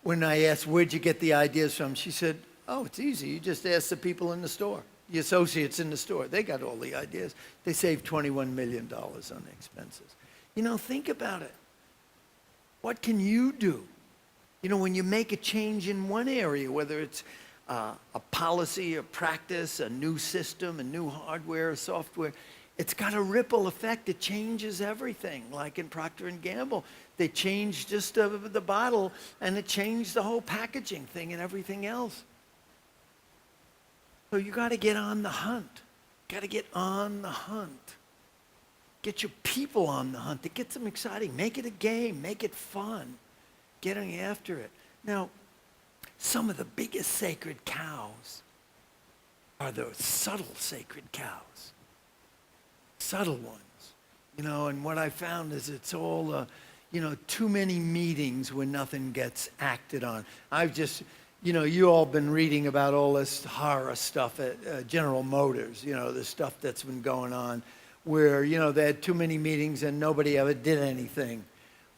when I asked, where'd you get the ideas from? She said, oh, it's easy. You just ask the people in the store, the associates in the store. They got all the ideas. They saved $21 million on expenses. You know, think about it. What can you do? You know, when you make a change in one area, whether it's a policy, a practice, a new system, a new hardware, software, it's got a ripple effect. It changes everything. Like in Procter & Gamble, they changed just the bottle, and it changed the whole packaging thing and everything else. So you got to get on the hunt. Got to get on the hunt. Get your people on the hunt. It gets them exciting. Make it a game. Make it fun. Getting after it. Now, some of the biggest sacred cows are the subtle sacred cows. Subtle ones. You know, and what I found is it's all, you know, too many meetings when nothing gets acted on. I've just, you know, you all been reading about all this horror stuff at General Motors, you know, the stuff that's been going on where, you know, they had too many meetings and nobody ever did anything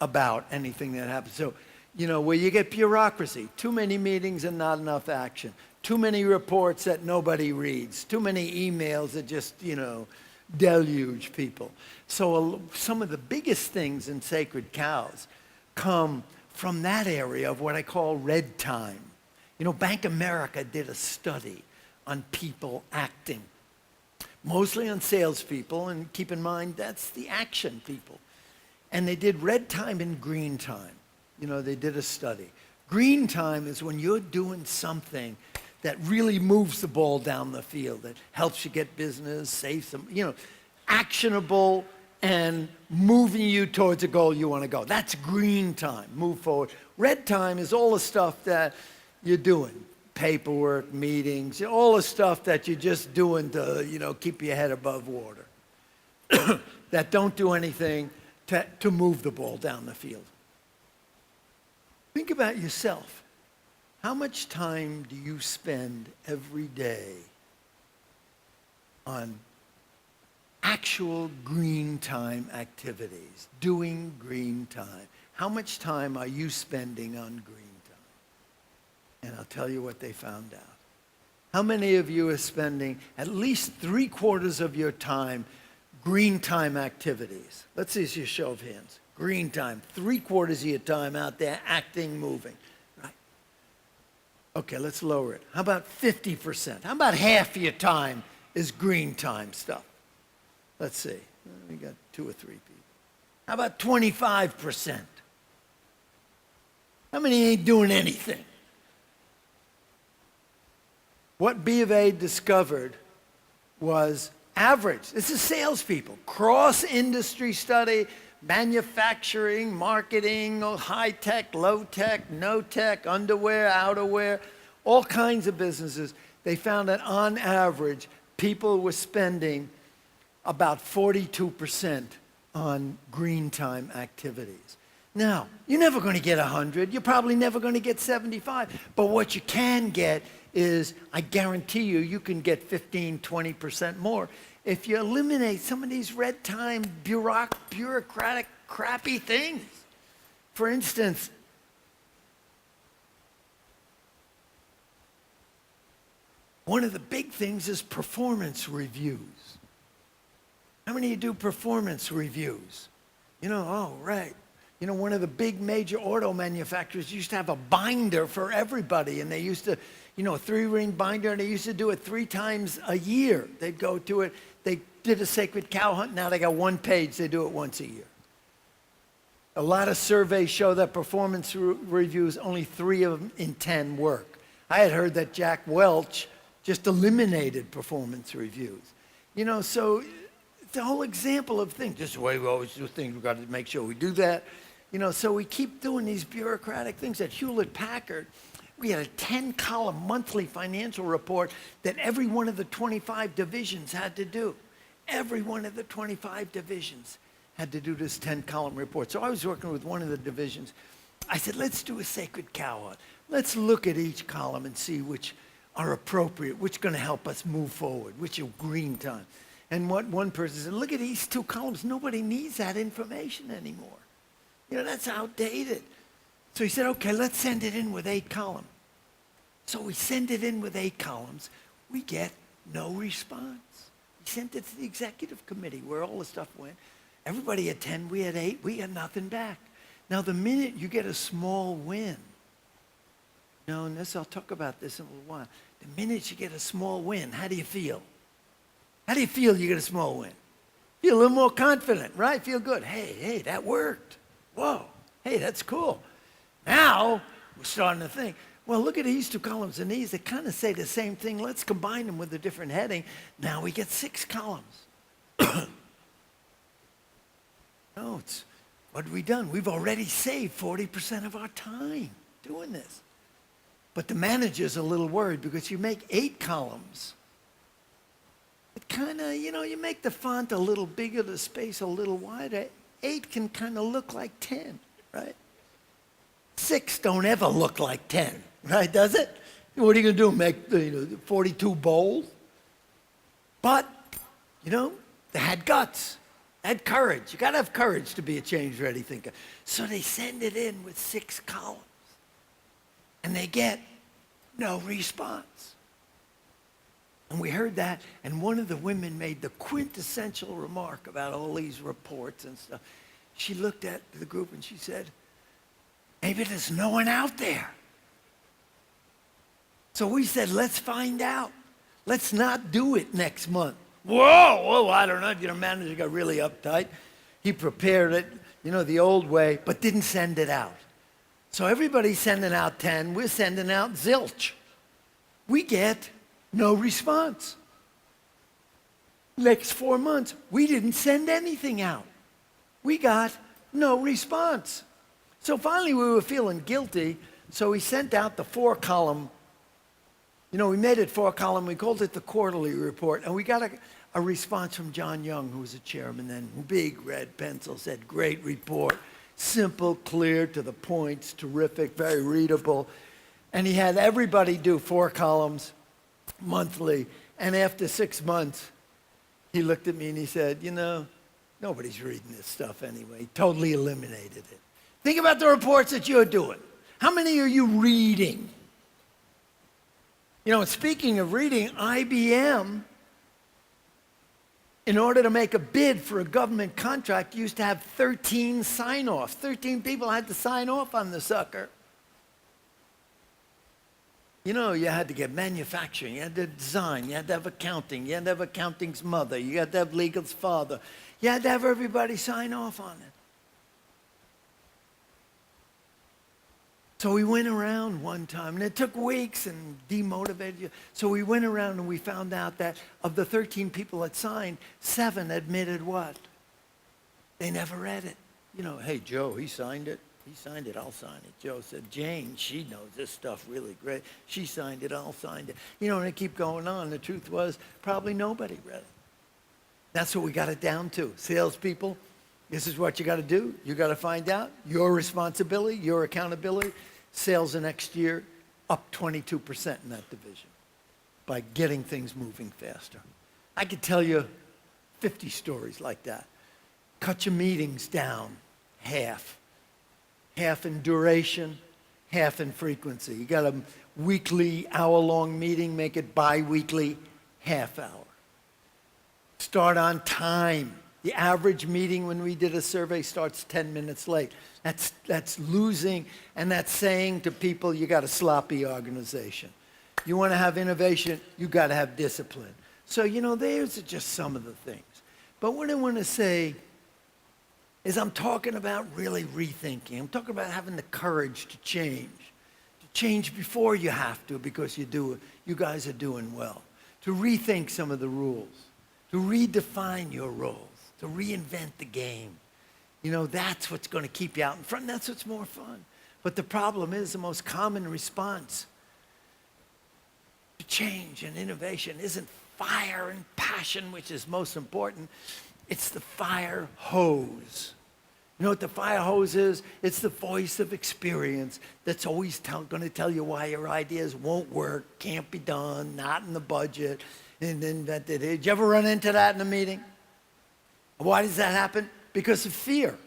about anything that happened. So, you know, where you get bureaucracy, too many meetings and not enough action, too many reports that nobody reads, too many emails that just, you know, deluge people. So some of the biggest things in sacred cows come from that area of what I call red time. You know, Bank America did a study on people acting, mostly on salespeople, and keep in mind that's the action people. And they did red time and green time. You know, they did a study. Green time is when you're doing something that really moves the ball down the field, that helps you get business, save some, you know, actionable and moving you towards a goal you want to go. That's green time, move forward. Red time is all the stuff that you're doing, paperwork, meetings, all the stuff that you're just doing to, you know, keep your head above water, that don't do anything to move the ball down the field. Think about yourself. How much time do you spend every day on actual green time activities, doing green time? How much time are you spending on green time? And I'll tell you what they found out. How many of you are spending at least 3/4 of your time green time activities? Let's see your show of hands. Green time, 3/4 of your time out there acting, moving. Right. Okay, let's lower it. How about 50%? How about half your time is green time stuff? Let's see. We got 2 or 3 people. How about 25%? How many ain't doing anything? What B of A discovered was average. This is salespeople. Cross-industry study, manufacturing, marketing, high-tech, low-tech, no-tech, underwear, outerwear, all kinds of businesses. They found that on average, people were spending about 42% on green time activities. Now, you're never going to get 100. You're probably never going to get 75. But what you can get is, I guarantee you, you can get 15, 20% more if you eliminate some of these red time, bureaucratic, crappy things. For instance, one of the big things is performance reviews. How many of you do performance reviews? You know, oh, right. You know, one of the big major auto manufacturers used to have a binder for everybody, and they used to, you know, a 3-ring binder, and they used to do it 3 times a year. They'd go to it. They did a sacred cow hunt. Now they got 1 page. They do it once a year. A lot of surveys show that performance reviews, only 3 of them in 10 work. I had heard that Jack Welch just eliminated performance reviews. You know, so it's a whole example of things. Just the way we always do things, we've got to make sure we do that. You know, so we keep doing these bureaucratic things. At Hewlett-Packard, we had a 10-column monthly financial report that every one of the 25 divisions had to do. Every one of the 25 divisions had to do this 10-column report. So I was working with one of the divisions. I said, let's do a sacred cow hunt. Let's look at each column and see which are appropriate, which are going to help us move forward, which are green time. And what one person said, look at these 2 columns. Nobody needs that information anymore. You know, that's outdated. So he said, okay, let's send it in with 8 columns. So we send it in with 8 columns. We get no response. We sent it to the executive committee where all the stuff went. Everybody had 10, we had 8, we got nothing back. Now, the minute you get a small win, and this, I'll talk about this in a little while. The minute you get a small win, how do you feel? How do you feel you get a small win? Feel a little more confident, right? Feel good. Hey, that worked. Whoa, hey, that's cool. Now, we're starting to think, well, look at these 2 columns and these. They kind of say the same thing. Let's combine them with a different heading. Now we get 6 columns. No, it's, what have we done? We've already saved 40% of our time doing this. But the manager's a little worried because you make 8 columns. It kind of, you know, you make the font a little bigger, the space a little wider. 8 can kind of look like 10, right? 6 don't ever look like 10, right? Does it? What are you going to do? Make the 42 bold? But, you know, they had guts, had courage. You got to have courage to be a change-ready thinker. So they send it in with 6 columns, and they get no response. And we heard that, and one of the women made the quintessential remark about all these reports and stuff. She looked at the group and she said, maybe there's no one out there. So we said, let's find out. Let's not do it next month. Whoa, I don't know. You know, manager got really uptight. He prepared it, you know, the old way, but didn't send it out. So everybody's sending out 10. We're sending out zilch. We get no response. Next 4 months, we didn't send anything out. We got no response. So finally, we were feeling guilty, so we sent out the 4-column. You know, we made it 4-column. We called it the quarterly report, and we got a response from John Young, who was the chairman then. Big red pencil said, great report, simple, clear, to the points, terrific, very readable. And he had everybody do 4 columns monthly. And after 6 months, he looked at me and he said, you know, nobody's reading this stuff anyway. Totally eliminated it. Think about the reports that you're doing. How many are you reading? You know, speaking of reading, IBM, in order to make a bid for a government contract, used to have 13 sign-offs. 13 people had to sign off on the sucker. You know, you had to get manufacturing, you had to design, you had to have accounting, you had to have accounting's mother, you had to have legal's father. You had to have everybody sign off on it. So we went around one time, and it took weeks and demotivated you. So we went around and we found out that of the 13 people that signed, 7 admitted what? They never read it. You know, hey, Joe, he signed it. He signed it, I'll sign it. Joe said, Jane, she knows this stuff really great. She signed it, I'll sign it. You know, and it keep going on. The truth was, probably nobody read it. That's what we got it down to. Salespeople, this is what you got to do. You got to find out your responsibility, your accountability. Sales the next year up 22% in that division by getting things moving faster. I could tell you 50 stories like that. Cut your meetings down half in duration, half in frequency. You got a weekly, hour-long meeting, make it bi-weekly, half hour. Start on time. The average meeting when we did a survey starts 10 minutes late. That's losing, and that's saying to people, you got a sloppy organization. You want to have innovation, you got to have discipline. So, you know, there's just some of the things. But what I want to say is I'm talking about really rethinking. I'm talking about having the courage to change before you have to, because you guys are doing well. To rethink some of the rules, to redefine your roles, to reinvent the game. You know, that's what's going to keep you out in front, and that's what's more fun. But the problem is the most common response to change and innovation isn't fire and passion, which is most important. It's the fire hose. You know what the fire hose is? It's the voice of experience that's always going to tell you why your ideas won't work, can't be done, not in the budget, and invented. Did you ever run into that in a meeting? Why does that happen? Because of fear.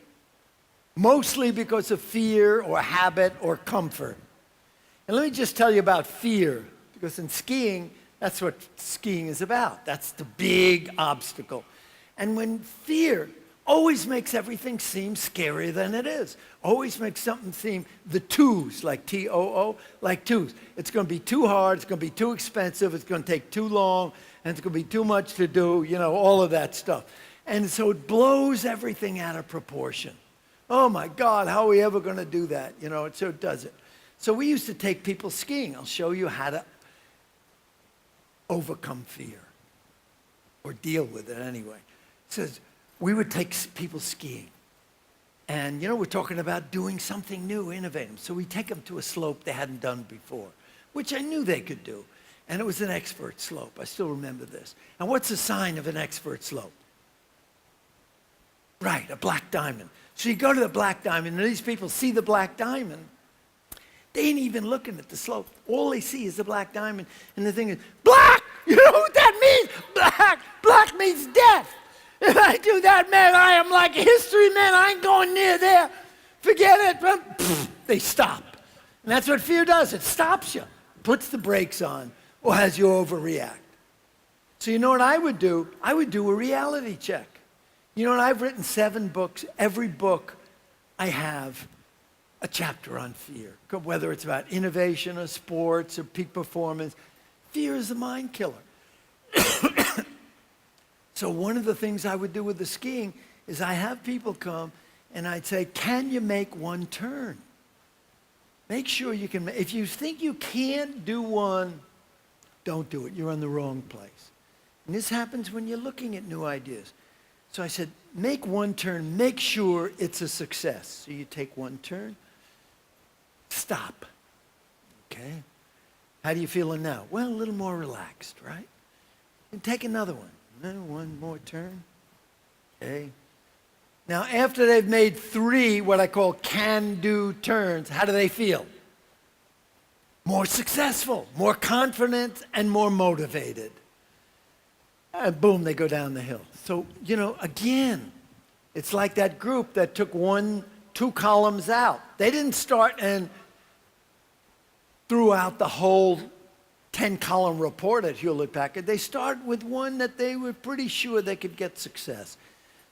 Mostly because of fear or habit or comfort. And let me just tell you about fear, because in skiing, that's what skiing is about. That's the big obstacle. And when fear always makes everything seem scarier than it is. Always makes something seem the twos, like T-O-O, like twos. It's going to be too hard, it's going to be too expensive, it's going to take too long, and it's going to be too much to do, you know, all of that stuff. And so it blows everything out of proportion. Oh my God, how are we ever going to do that? You know, so it does it. So we used to take people skiing. I'll show you how to overcome fear, or deal with it anyway. It says, we would take people skiing. And, you know, we're talking about doing something new, innovative. So we take them to a slope they hadn't done before, which I knew they could do. And it was an expert slope. I still remember this. And what's the sign of an expert slope? Right, a black diamond. So you go to the black diamond, and these people see the black diamond. They ain't even looking at the slope. All they see is the black diamond. And the thing is, black! You know what that means? Black! Black means death. If I do that, man, I am like a history man. I ain't going near there. Forget it. They stop. And that's what fear does. It stops you, puts the brakes on, or has you overreact. So you know what I would do? I would do a reality check. You know what? I've written 7 books. Every book I have a chapter on fear, whether it's about innovation or sports or peak performance. Fear is a mind killer. So one of the things I would do with the skiing is I have people come and I'd say, can you make one turn? Make sure you can. If you think you can't do one, don't do it. You're in the wrong place. And this happens when you're looking at new ideas. So I said, make one turn. Make sure it's a success. So you take one turn. Stop. Okay? How do you feeling now? Well, a little more relaxed, right? And take another one. One more turn. Okay. Now, after they've made 3 what I call can-do turns, how do they feel? More successful, more confident, and more motivated. And boom, they go down the hill. So, you know, again, it's like that group that took 2 columns out. They didn't start and threw out the whole 10-column report at Hewlett-Packard. They start with one that they were pretty sure they could get success.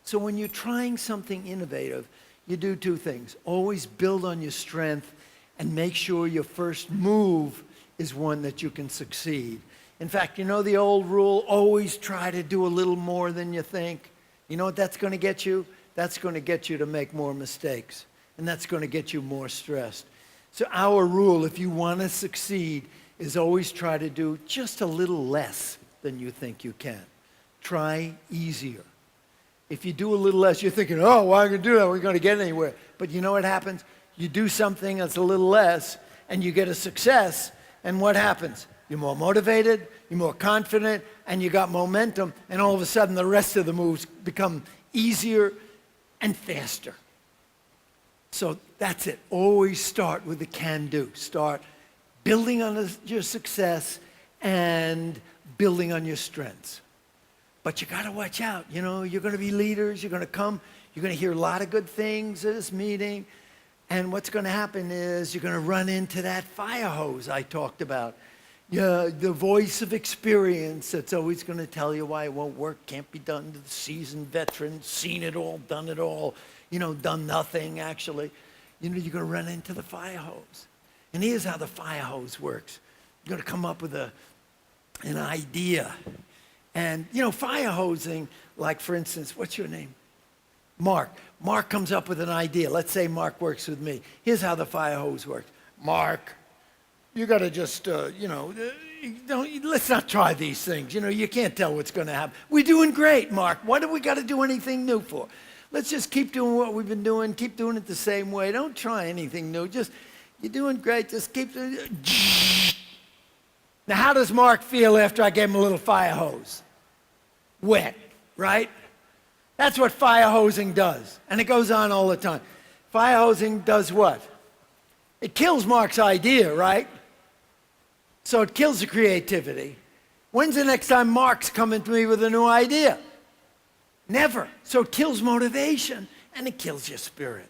So when you're trying something innovative, you do two things. Always build on your strength and make sure your first move is one that you can succeed. In fact, you know the old rule, always try to do a little more than you think. You know what that's going to get you? That's going to get you to make more mistakes. And that's going to get you more stressed. So our rule, if you want to succeed, is always try to do just a little less than you think you can. Try easier. If you do a little less, you're thinking, oh, why are we going to do that? We're going to get anywhere. But you know what happens? You do something that's a little less, and you get a success, and what happens? You're more motivated, you're more confident, and you got momentum, and all of a sudden the rest of the moves become easier and faster. So that's it. Always start with the can-do. Start building on your success and building on your strengths. But you got to watch out. You know, you're going to be leaders. You're going to come. You're going to hear a lot of good things at this meeting. And what's going to happen is you're going to run into that fire hose I talked about. The voice of experience that's always going to tell you why it won't work, can't be done to the seasoned veteran, seen it all, done it all, done nothing, actually. You're going to run into the fire hose. And here's how the fire hose works. You're going to come up with an idea. And, fire hosing, like, for instance, what's your name? Mark. Mark comes up with an idea. Let's say Mark works with me. Here's how the fire hose works. Mark, you got to just, let's not try these things. You can't tell what's going to happen. We're doing great, Mark. What do we got to do anything new for? Let's just keep doing what we've been doing. Keep doing it the same way. Don't try anything new. You're doing great. Just keep doing it. Now, how does Mark feel after I gave him a little fire hose? Wet, right? That's what fire hosing does. And it goes on all the time. Fire hosing does what? It kills Mark's idea, right? So it kills the creativity. When's the next time Mark's coming to me with a new idea? Never. So it kills motivation and it kills your spirit.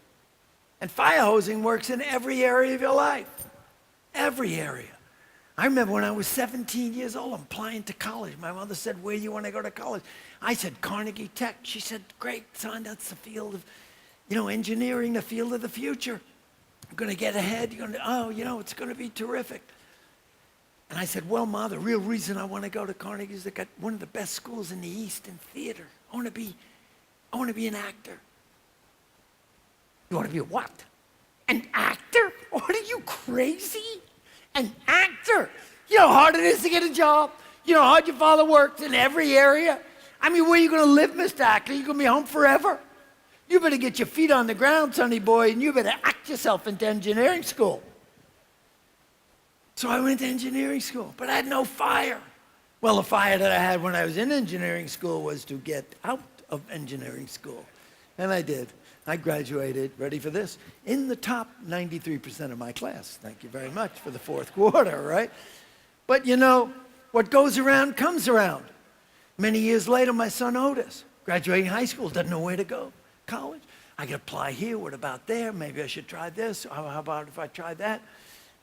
And fire hosing works in every area of your life. Every area. I remember when I was 17 years old, I'm applying to college. My mother said, where do you want to go to college? I said, Carnegie Tech. She said, great, son, that's the field of, engineering, the field of the future. I'm going to get ahead. It's going to be terrific. And I said, well, Ma, the real reason I want to go to Carnegie is they got one of the best schools in the East in theater. I want to be an actor. You want to be a what? An actor? What are you, crazy? An actor. You know how hard it is to get a job? You know how hard your father worked in every area? I mean, where are you going to live, Mr. Actor? You going to be home forever? You better get your feet on the ground, sonny boy, and you better act yourself into engineering school. So I went to engineering school, but I had no fire. Well, the fire that I had when I was in engineering school was to get out of engineering school. And I did. I graduated, ready for this, in the top 93% of my class. Thank you very much for the fourth quarter, right? But what goes around comes around. Many years later, my son Otis, graduating high school, doesn't know where to go. College. I could apply here, what about there? Maybe I should try this. How about if I try that?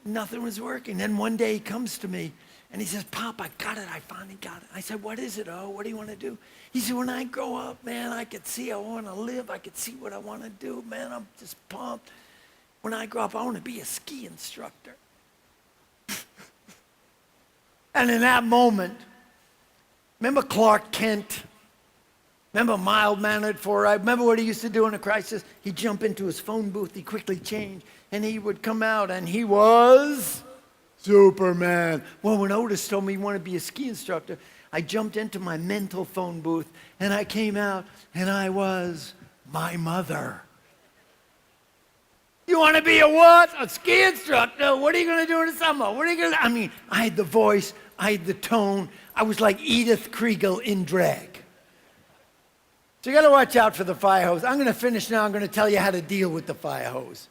Nothing was working. Then one day he comes to me and he says, Pop, I got it. I finally got it. I said, what is it, what do you want to do? He said, when I grow up, man, I could see I want to live. I could see what I want to do. Man, I'm just pumped. When I grow up, I want to be a ski instructor. And in that moment, remember Clark Kent? Remember mild-mannered four-eyed? Remember what he used to do in a crisis? He'd jump into his phone booth, he'd quickly change, and he would come out, and he was Superman. Well, when Otis told me he wanted to be a ski instructor, I jumped into my mental phone booth, and I came out, and I was my mother. You want to be a what? A ski instructor? What are you going to do in the summer? What are you going to do? I mean, I had the voice, I had the tone. I was like Edith Kriegel in drag. So you got to watch out for the fire hose. I'm going to finish now. I'm going to tell you how to deal with the fire hose.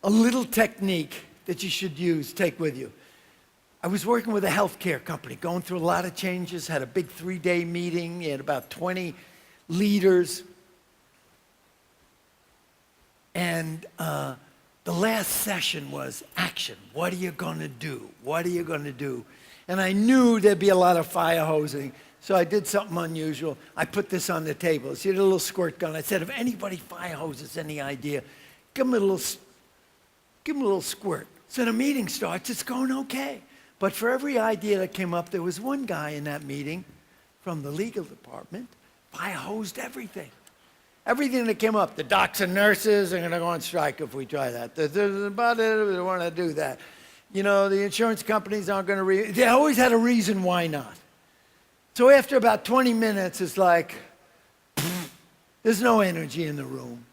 A little technique that you should use, take with you. I was working with a healthcare company, going through a lot of changes, had a big 3-day meeting, had about 20 leaders. And the last session was action. What are you going to do? What are you going to do? And I knew there'd be a lot of fire hosing. So I did something unusual. I put this on the table. See the little squirt gun? I said, if anybody fire hoses any idea, give them a little squirt. So the meeting starts, it's going okay. But for every idea that came up, there was one guy in that meeting from the legal department, fire hosed everything. Everything that came up. The docs and nurses are going to go on strike if we try that. They want to do that. You know, the insurance companies aren't going to they always had a reason why not. So after about 20 minutes, it's like, there's no energy in the room.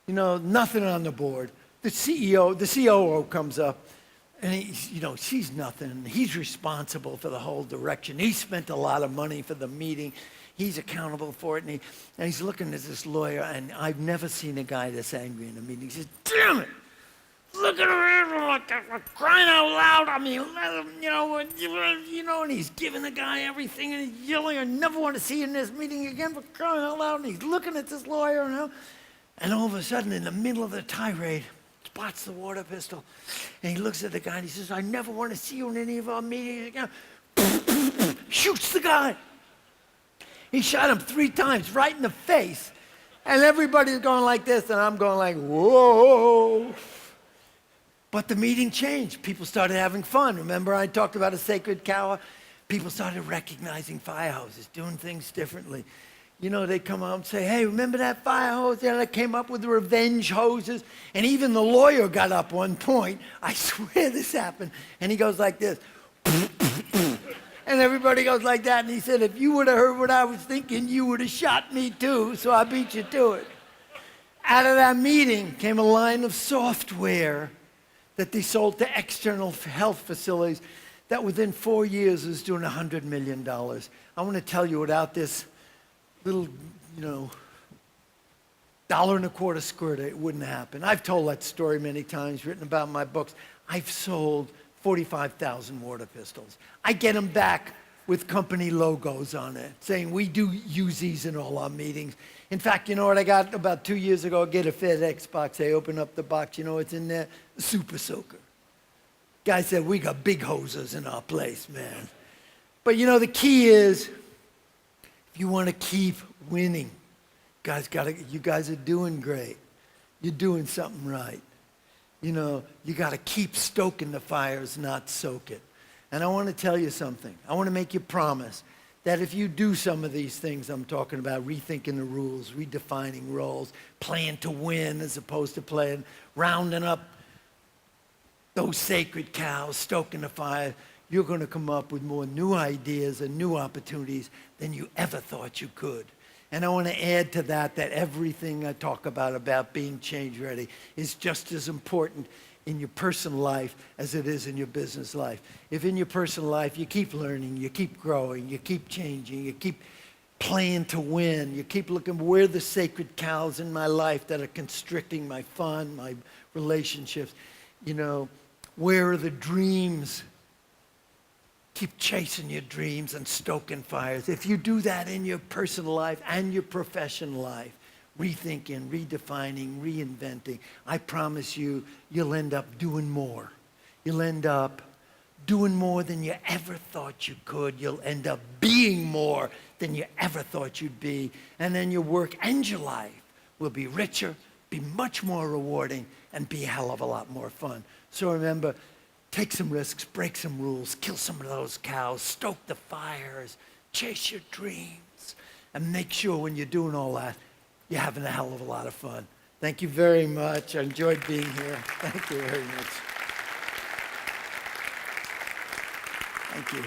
You know, nothing on the board. The COO comes up, and she's nothing. He's responsible for the whole direction. He spent a lot of money for the meeting. He's accountable for it, and he's looking at this lawyer, and I've never seen a guy this angry in a meeting. He says, damn it! Look at her, like crying out loud. I mean, let him, and he's giving the guy everything, and he's yelling, I never want to see you in this meeting again for crying out loud. And he's looking at this lawyer, and all of a sudden, in the middle of the tirade, spots the water pistol, and he looks at the guy, and he says, I never want to see you in any of our meetings again. Shoots the guy. He shot him 3 times right in the face, and everybody's going like this, and I'm going like, whoa. But the meeting changed. People started having fun. Remember I talked about a sacred cow? People started recognizing fire hoses, doing things differently. You know, they come out and say, hey, remember that fire hose that came up with the revenge hoses? And even the lawyer got up one point. I swear this happened. And he goes like this. And everybody goes like that. And he said, if you would have heard what I was thinking, you would have shot me too. So I beat you to it. Out of that meeting came a line of software that they sold to external health facilities that within 4 years is doing $100 million. I want to tell you, without this little, $1.25 squirter, it wouldn't happen. I've told that story many times, written about in my books. I've sold 45,000 water pistols. I get them back with company logos on it, saying we do use these in all our meetings. In fact, you know what I got about 2 years ago? I get a FedEx box. I open up the box. You know what's in there? A Super Soaker. Guy said, we got big hoses in our place, man. But the key is, if you want to keep winning, you guys are doing great. You're doing something right. You got to keep stoking the fires, not soak it. And I want to tell you something. I want to make you promise that if you do some of these things I'm talking about, rethinking the rules, redefining roles, playing to win as opposed to playing, rounding up those sacred cows, stoking the fire, you're going to come up with more new ideas and new opportunities than you ever thought you could. And I want to add to that everything I talk about being change ready is just as important in your personal life as it is in your business life. If in your personal life you keep learning, you keep growing, you keep changing, you keep playing to win, you keep looking, where are the sacred cows in my life that are constricting my fun, my relationships, where are the dreams? Keep chasing your dreams and stoking fires. If you do that in your personal life and your professional life, rethinking, redefining, reinventing, I promise you, you'll end up doing more. You'll end up doing more than you ever thought you could. You'll end up being more than you ever thought you'd be. And then your work and your life will be richer, be much more rewarding, and be a hell of a lot more fun. So remember, take some risks, break some rules, kill some of those cows, stoke the fires, chase your dreams, and make sure when you're doing all that, you're having a hell of a lot of fun. Thank you very much. I enjoyed being here. Thank you very much. Thank you.